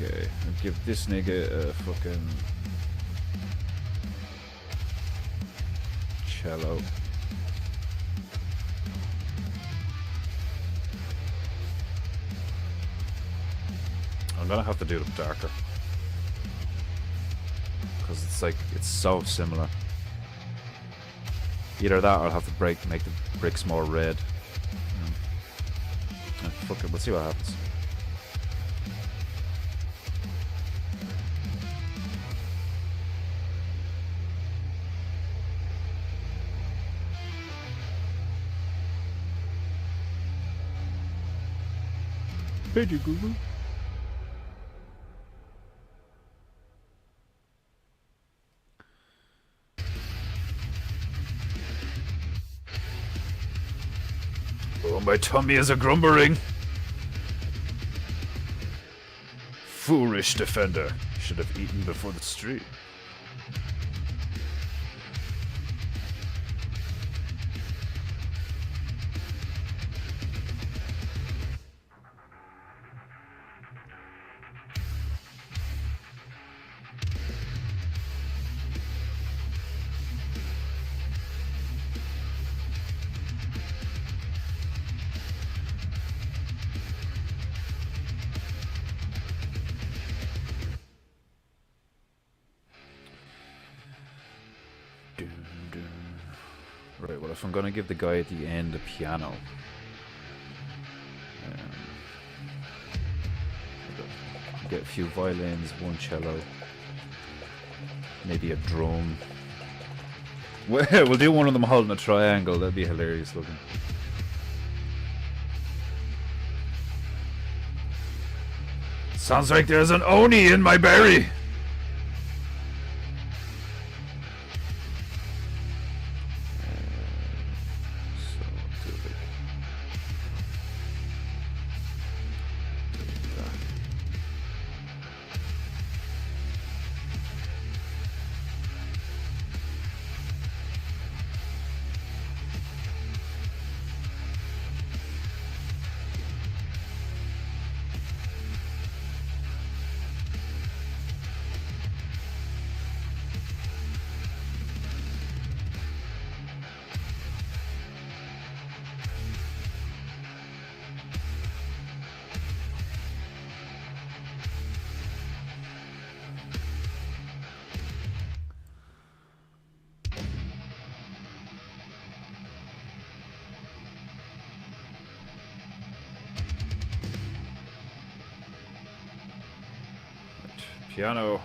Okay, I'll give this nigga a fucking cello. I'm gonna have to do them darker because it's like it's so similar. Either that or I'll have to make the bricks more red. Fuck it, we'll see what happens. Thank you, Google. Oh, my tummy is a grumbling. Foolish defender. Should have eaten before the stream. Right, well, if I'm gonna give the guy at the end a piano, get a few violins, one cello, maybe a drum. We'll do one of them holding a triangle. That'd be hilarious looking. Sounds like there's an Oni in my berry. Piano,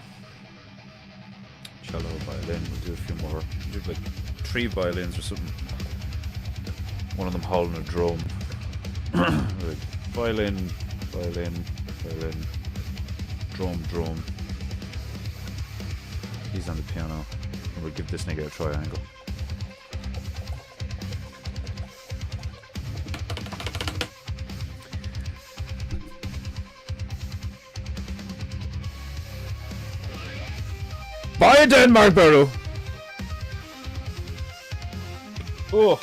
cello, violin. We'll do a few more. We'll do like 3 violins or something. One of them holding a drum. Right. Violin, violin, violin, drum, drum. He's on the piano. And we'll give this nigga a triangle. Bye, Denmark Barrow! Oh.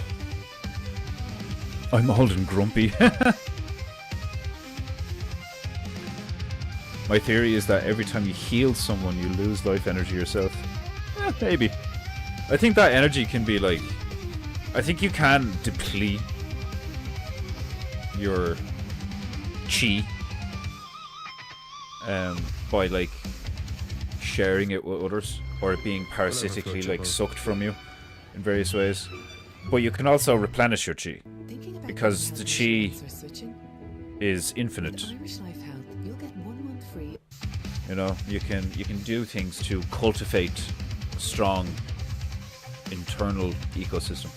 I'm old and grumpy. My theory is that every time you heal someone, you lose life energy yourself. Maybe. I think that energy can be like... I think you can deplete your chi by like sharing it with others, or it being parasitically like sucked from you in various ways. But you can also replenish your chi, because the chi is infinite. You know, you can do things to cultivate a strong internal ecosystem.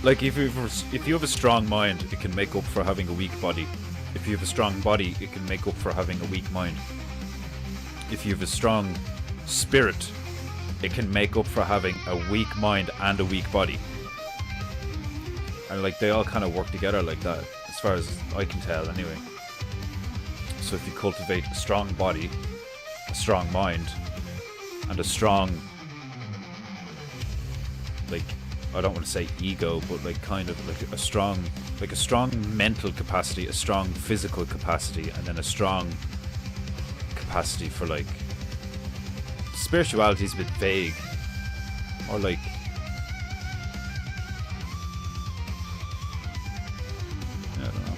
Like if you have a strong mind, it can make up for having a weak body. If you have a strong body, it can make up for having a weak mind. If you have a strong spirit, it can make up for having a weak mind and a weak body. And like they all kind of work together like that, as far as I can tell anyway. So if you cultivate a strong body, a strong mind, and a strong, like, I don't want to say ego, but like kind of like a strong mental capacity, a strong physical capacity, and then a strong capacity for like spirituality is a bit vague, or like I don't know.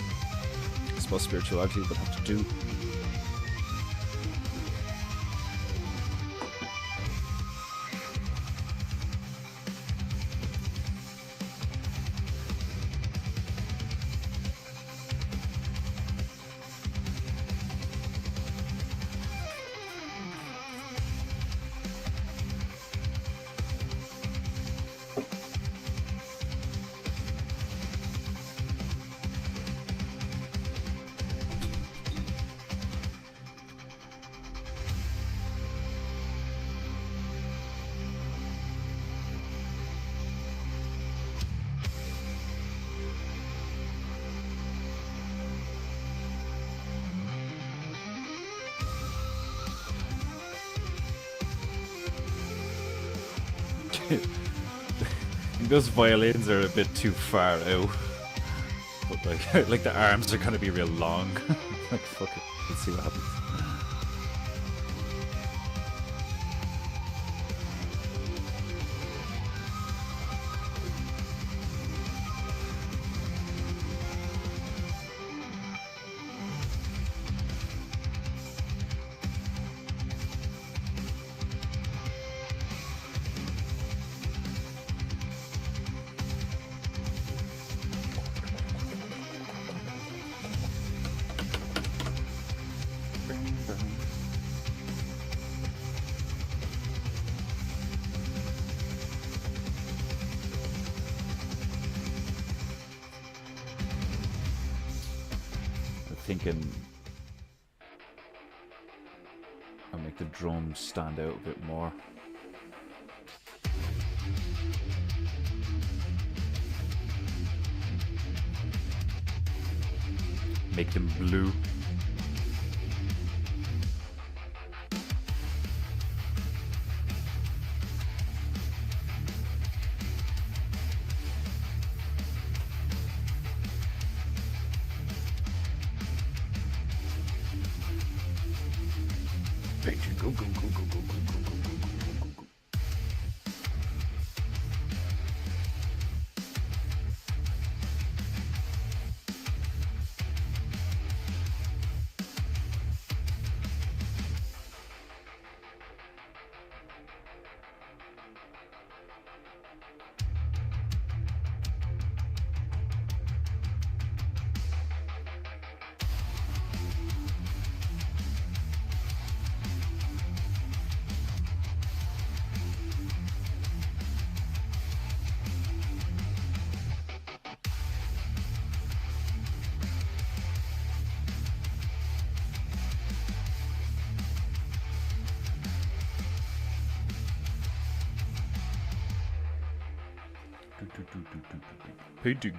I suppose spirituality would have to do. Those violins are a bit too far out. But like the arms are gonna be real long. Like fuck it, let's see what happens. Thinking I'll make the drums stand out a bit more. Make them blue. Go, go, go, go, go, go, go, go, go, go, go. Painting.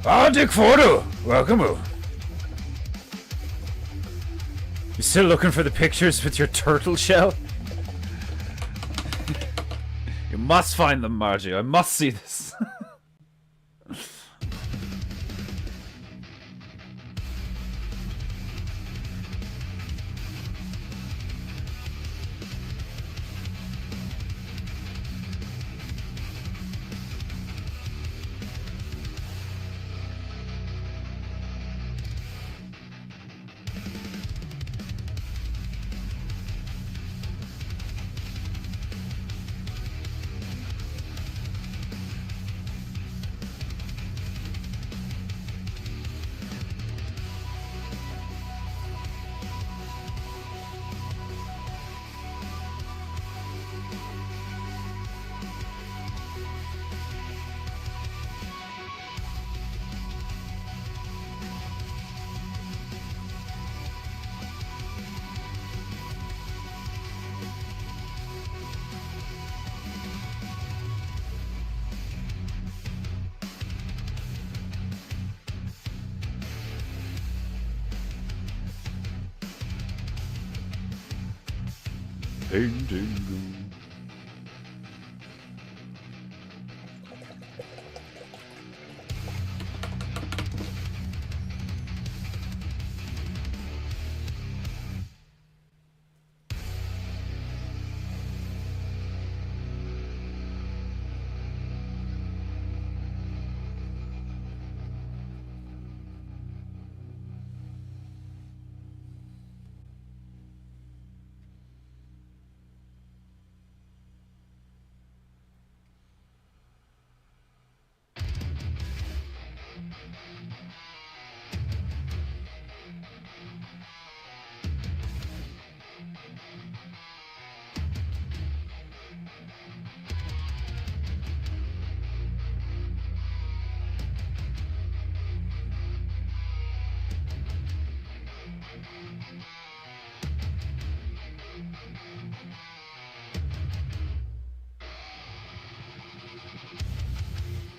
Ah, Dick Fordo! Welcome. You still looking for the pictures with your turtle shell? You must find them, Margie. I must see this. Painting.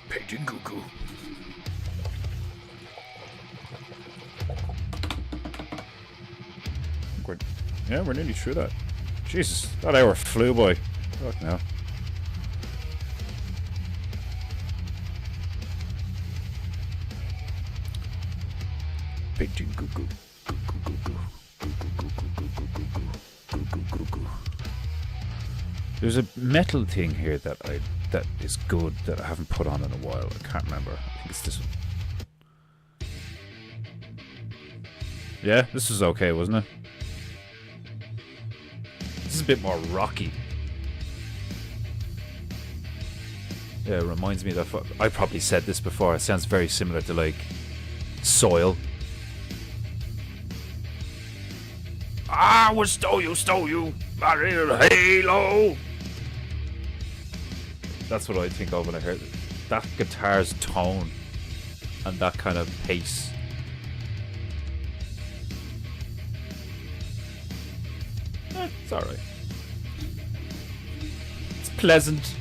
Painting cuckoo. Good. Yeah, we're nearly through that. Jesus, that hour flew by. Fuck now. Painting goo goo. There's a metal thing here that is good that I haven't put on in a while. I can't remember. I think it's this one. Yeah, this was okay, wasn't it? This is a bit more rocky. Yeah, it reminds me that I probably said this before. It sounds very similar to like Soil. I will stole you, my little halo. That's what I think of when I heard it. That guitar's tone and that kind of pace. It's alright. It's pleasant.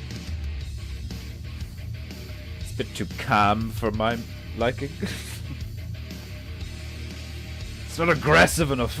It's a bit too calm for my liking. It's not aggressive enough.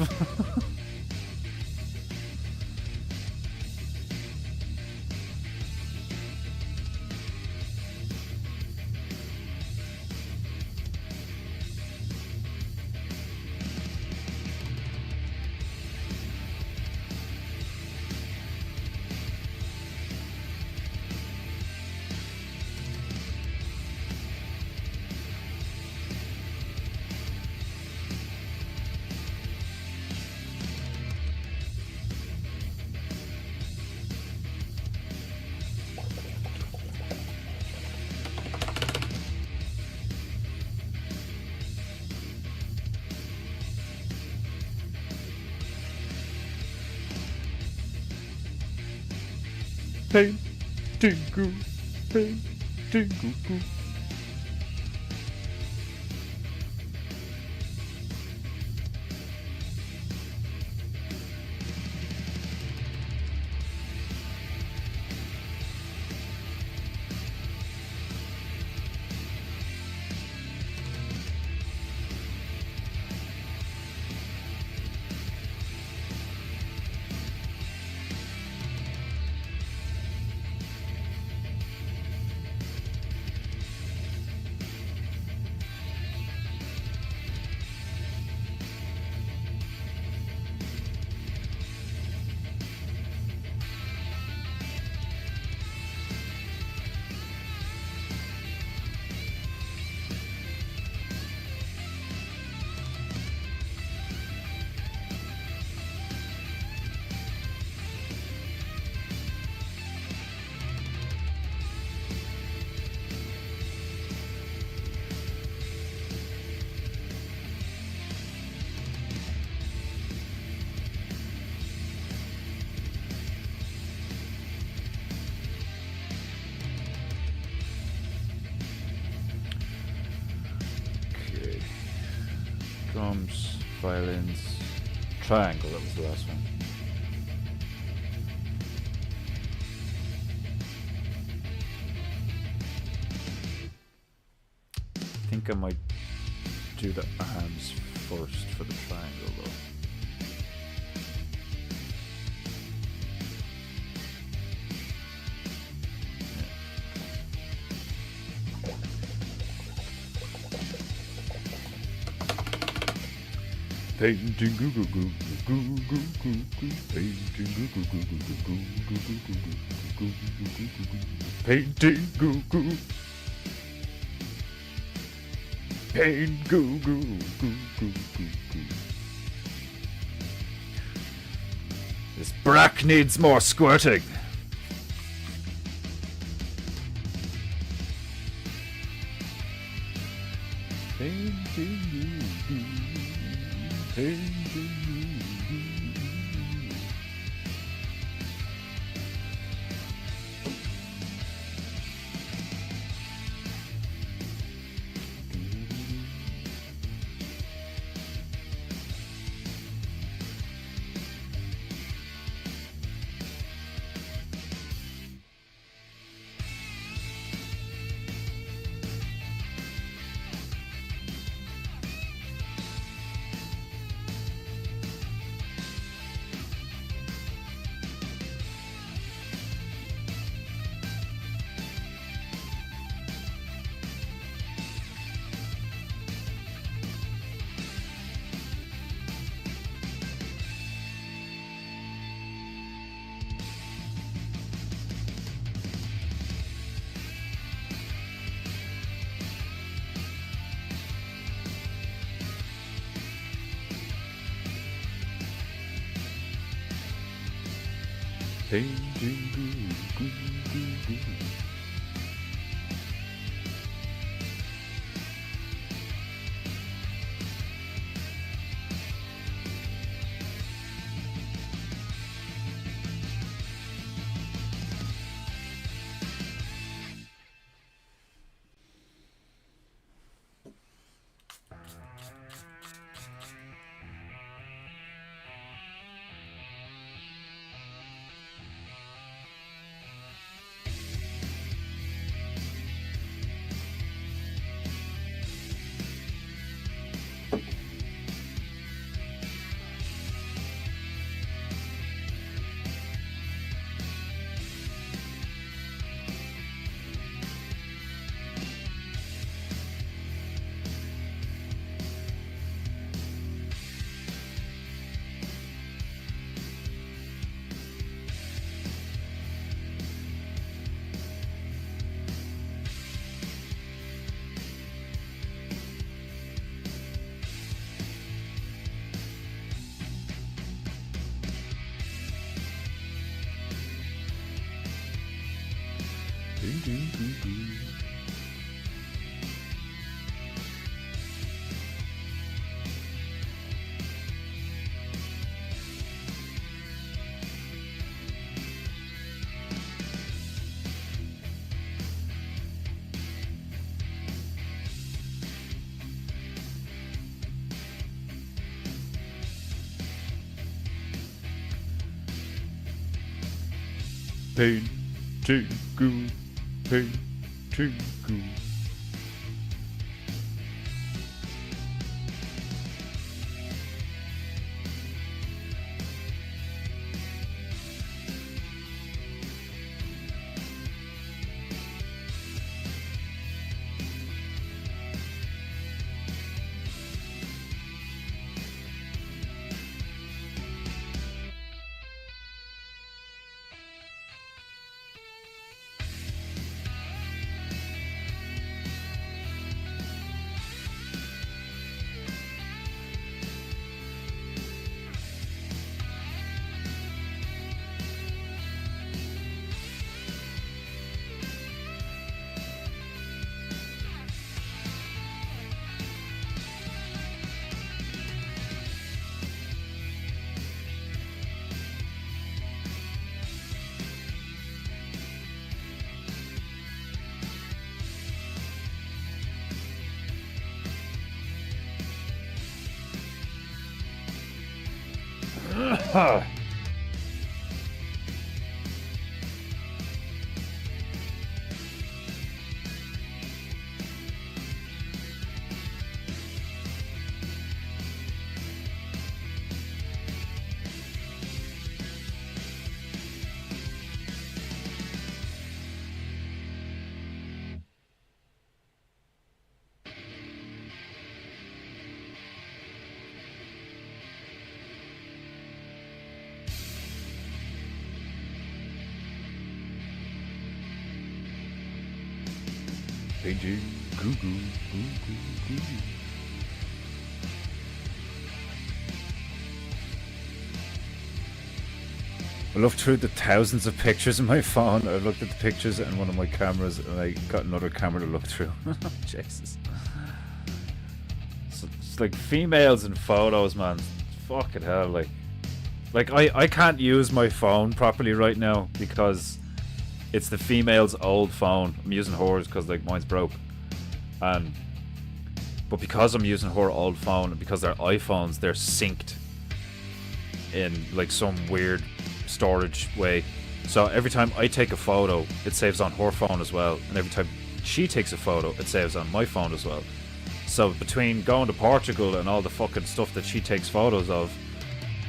Paintingu, paintingu. Drums, violins, triangle, that was the last one. I think I might do the arms first for the triangle though. Painting goo goo goo goo goo goo goo. Painting goo goo goo goo goo goo goo goo goo goo goo goo. Painting goo goo. Paint goo goo goo goo goo goo. This brack needs more squirting. Painting goo goo. Painting goo goo. Painting goo. Paintingu, paintingu. Painting goo goo goo goo goo. I looked through the thousands of pictures in my phone. I looked at the pictures in one of my cameras and I got another camera to look through. Jesus. It's like females in photos, man. Fucking hell, like I can't use my phone properly right now because it's the female's old phone. I'm using hers because like mine's broke. But because I'm using her old phone, because they're iPhones, they're synced in like some weird storage way. So every time I take a photo, it saves on her phone as well. And every time she takes a photo, it saves on my phone as well. So between going to Portugal and all the fucking stuff that she takes photos of,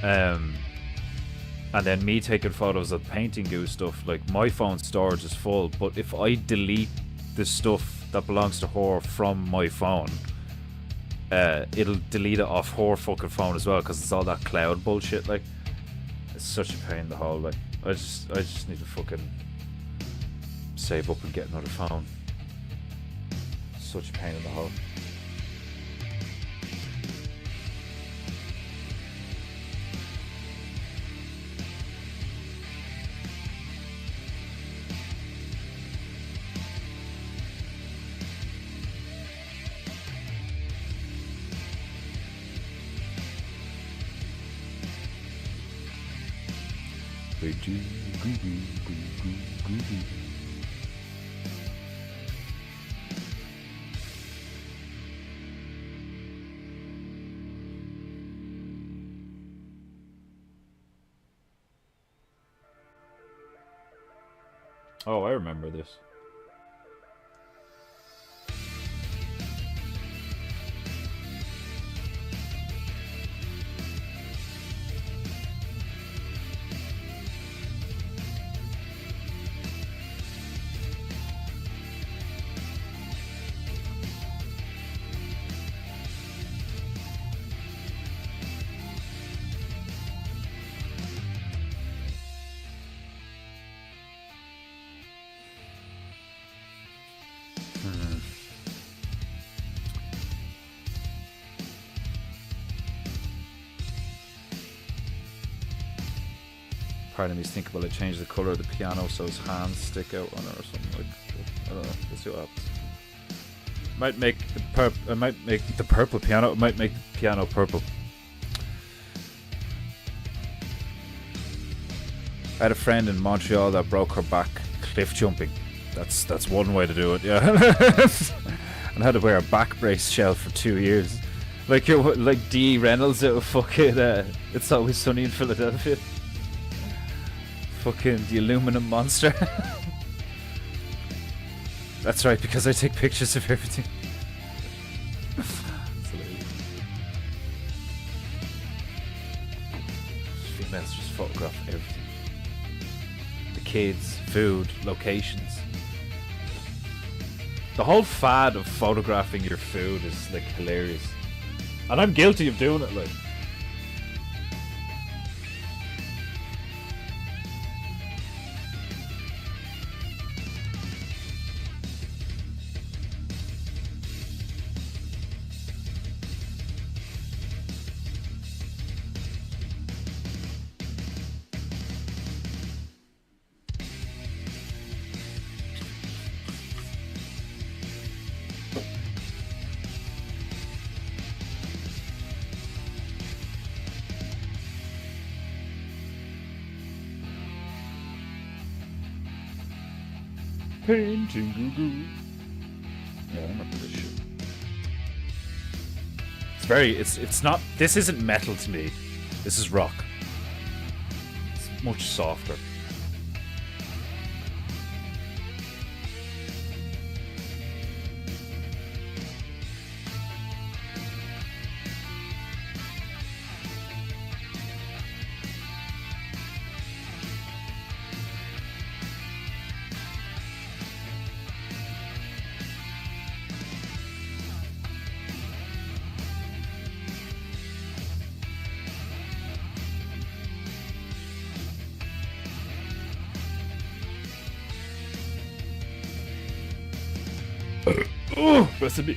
and then me taking photos of PEINTEINGU stuff, like my phone storage is full. But if I delete the stuff that belongs to her from my phone, it'll delete it off her fucking phone as well, because it's all that cloud bullshit. Like, it's such a pain in the hole. Like, I just need to fucking save up and get another phone. Such a pain in the hole. Oh, I remember this. Part of me's thinking, will I change the color of the piano so his hands stick out on it or something like that? I don't know. Let's see what happens. Might make the purple piano. It might make the piano purple. I had a friend in Montreal that broke her back cliff jumping. That's one way to do it, yeah. And had to wear a back brace shell for 2 years. Like you're like Dee Reynolds out of fucking It's Always Sunny in Philadelphia. Fucking the aluminum monster. That's right, because I take pictures of everything. Females just photograph everything. The kids, food, locations. The whole fad of photographing your food is like hilarious. And I'm guilty of doing it, like. PEINTEINGU. Yeah, I remember this shit. It's not, this isn't metal to me. This is rock. It's much softer. Oh, recipe.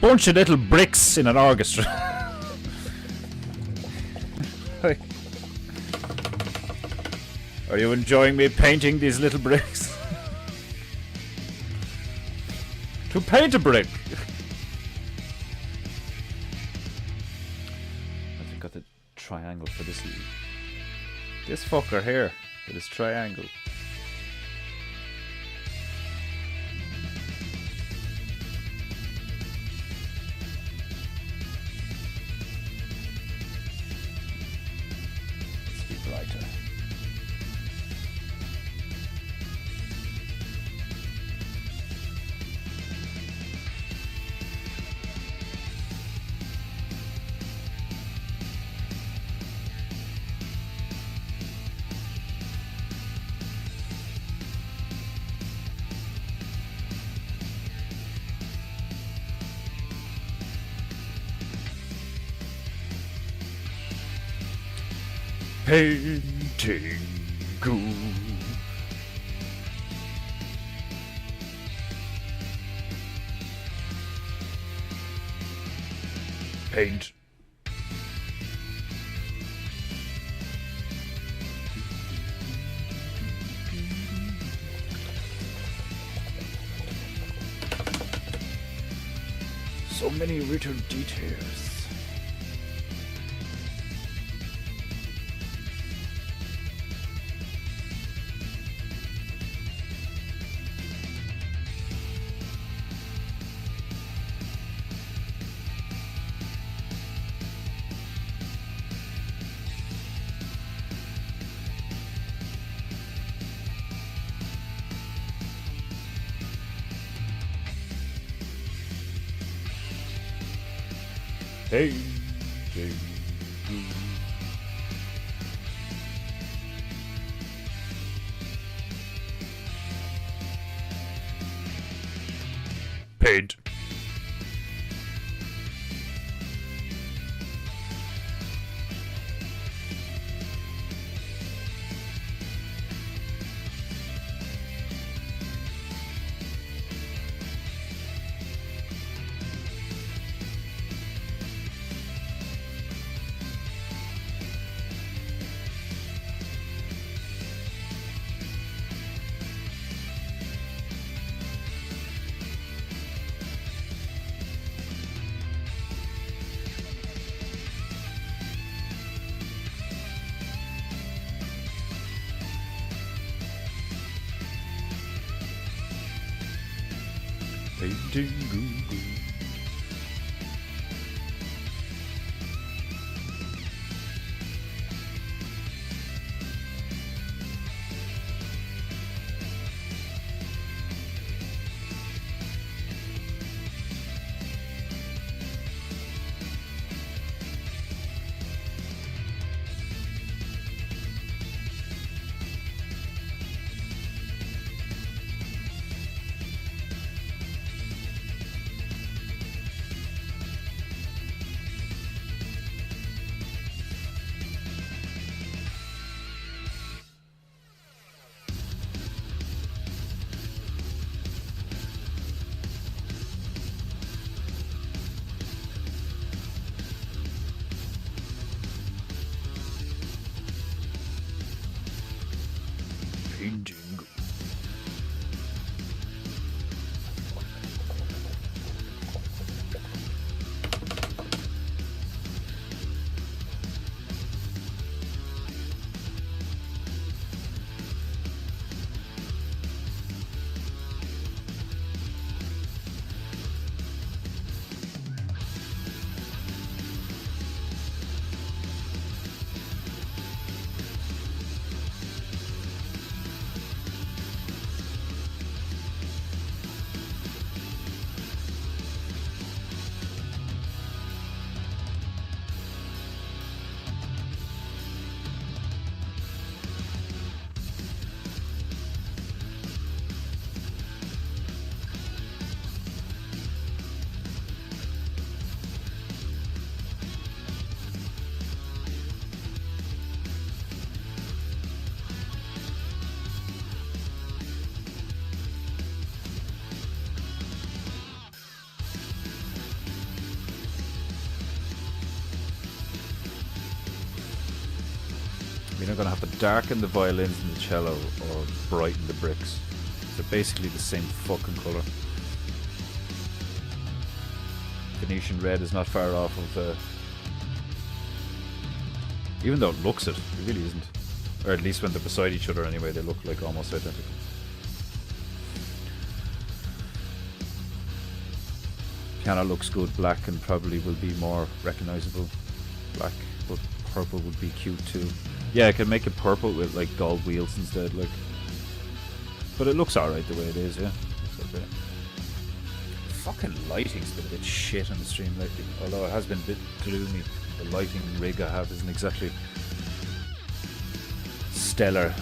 Bunch of little bricks in an orchestra. Are you enjoying me painting these little bricks? to paint a brick. I've got the triangle for this. This fucker here with his triangle. Let's be brighter. Paintingu. Paint. So many little details. Paintingu. Paint. Paintingu. Paintingu. You're not going to have to darken the violins and the cello or brighten the bricks. They're basically the same fucking colour. Venetian red is not far off of... even though it looks it really isn't. Or at least when they're beside each other anyway, they look like almost identical. Piano looks good black and probably will be more recognizable black, but purple would be cute too. Yeah, I could make it purple with like gold wheels instead, like. But it looks alright the way it is, yeah. It's okay. Fucking lighting's been a bit shit on the stream lately, although it has been a bit gloomy. The lighting rig I have isn't exactly stellar.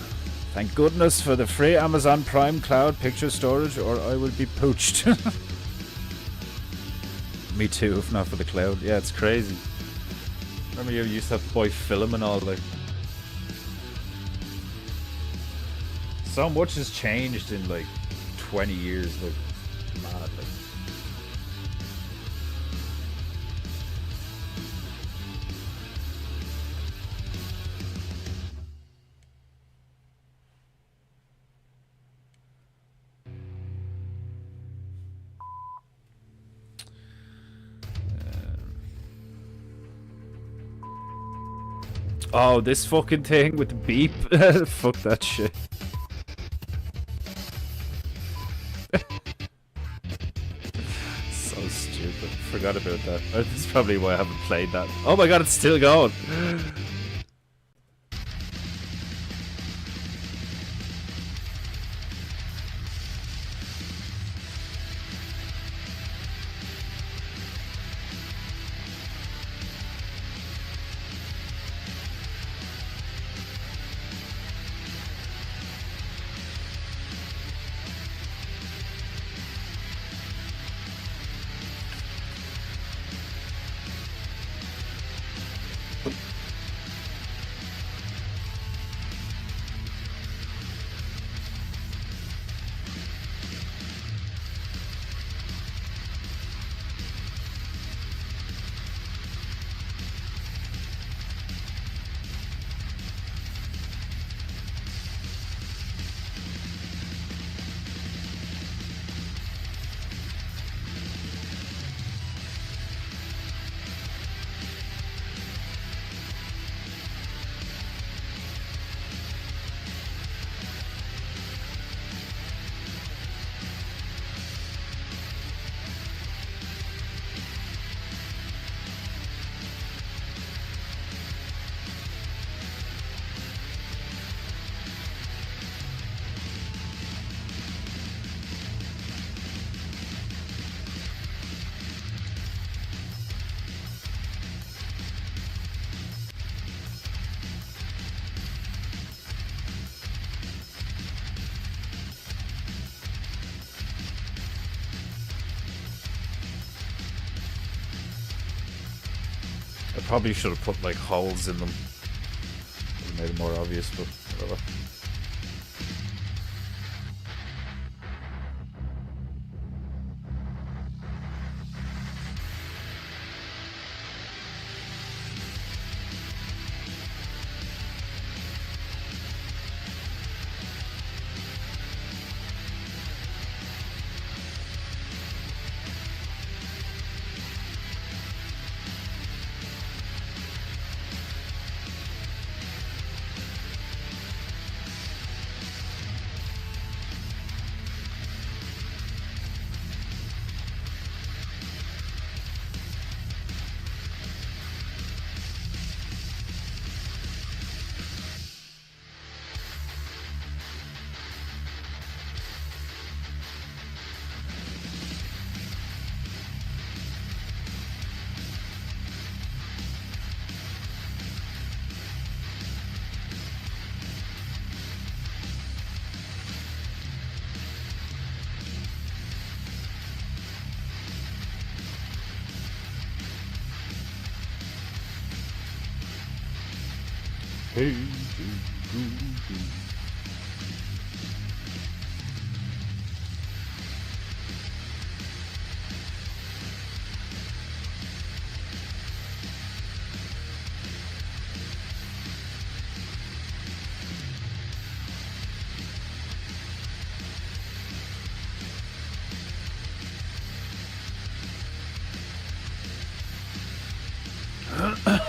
Thank goodness for the free Amazon Prime cloud picture storage, or I will be poached. Me too, if not for the cloud. Yeah, it's crazy. Remember you used to have to buy film and all, like. So much has changed in like 20 years, like, mad, like. Oh, this fucking thing with the beep. Fuck that shit. So stupid. Forgot about that. That's probably why I haven't played that. Oh my god, it's still going. I probably should have put like holes in them. Would have made it more obvious, but whatever.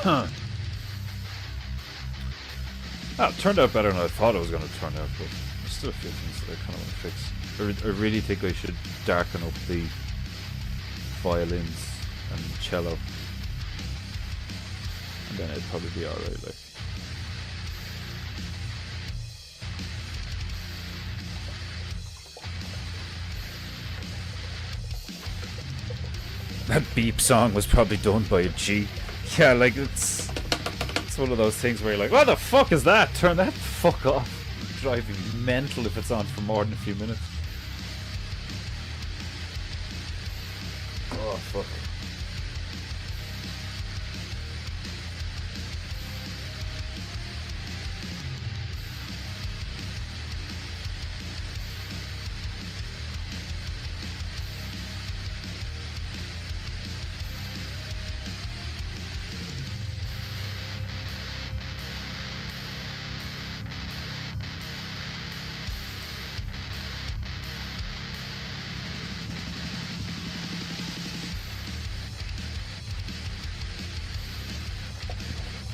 It turned out better than I thought it was going to turn out, but there's still a few things that I kind of want to fix. I really think I should darken up the violins and cello, and then it'd probably be alright, like. That beep song was probably done by a G. Yeah, like it's one of those things where you're like, what the fuck is that? Turn that fuck off. It'll drive you mental if it's on for more than a few minutes. Oh fuck.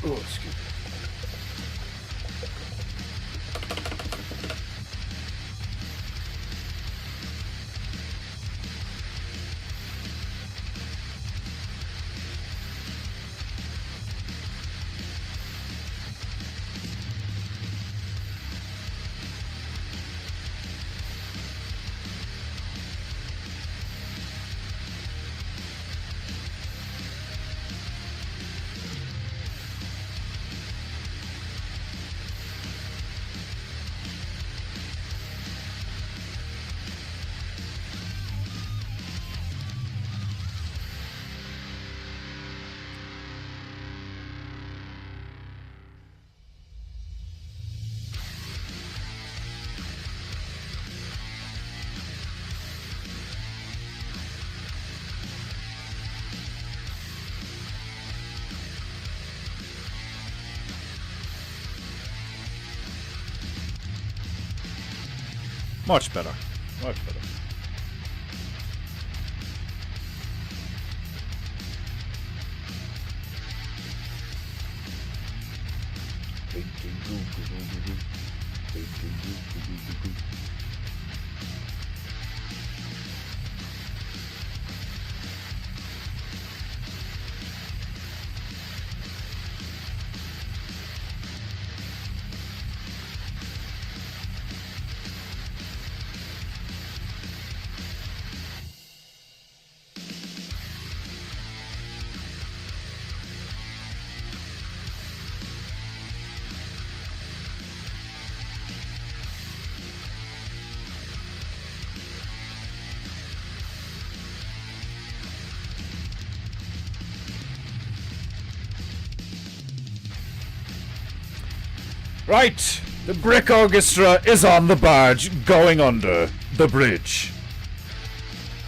Oh, excuse me. Much better. Much better. Right, the brick orchestra is on the barge going under the bridge.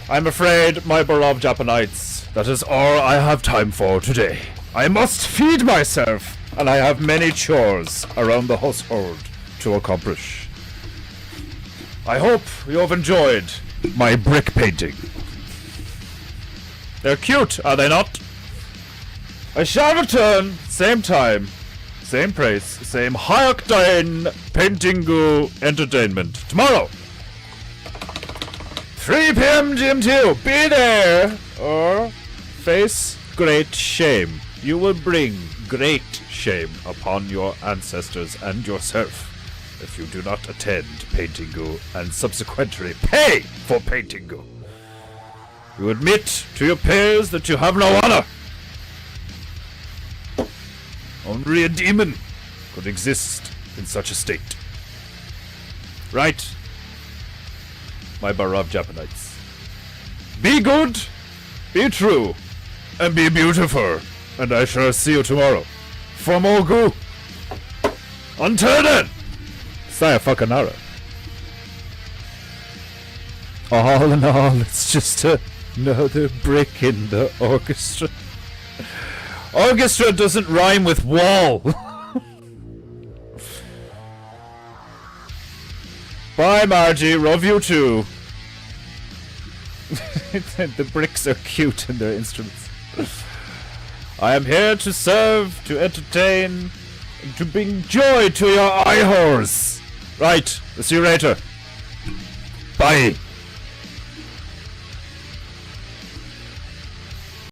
I'm afraid, my beloved Japanites, that is all I have time for today. I must feed myself, and I have many chores around the household to accomplish. I hope you have enjoyed my brick painting. They're cute, are they not? I shall return, same time, same price, same high-octane PEINTEINGU entertainment tomorrow. 3 p.m. GMT. Be there or face great shame. You will bring great shame upon your ancestors and yourself if you do not attend PEINTEINGU and subsequently pay for PEINTEINGU. You admit to your peers that you have no honor. Only a demon could exist in such a state. Right, my beloved Japanites. Be good, be true, and be beautiful, and I shall see you tomorrow for more goo. Until then, sayonara. All in all, it's just another brick in the orchestra. Orchestra doesn't rhyme with wall. Bye, Margie. Love you too. The bricks are cute in their instruments. I am here to serve, to entertain, and to bring joy to your eye holes. Right, see you later. Bye.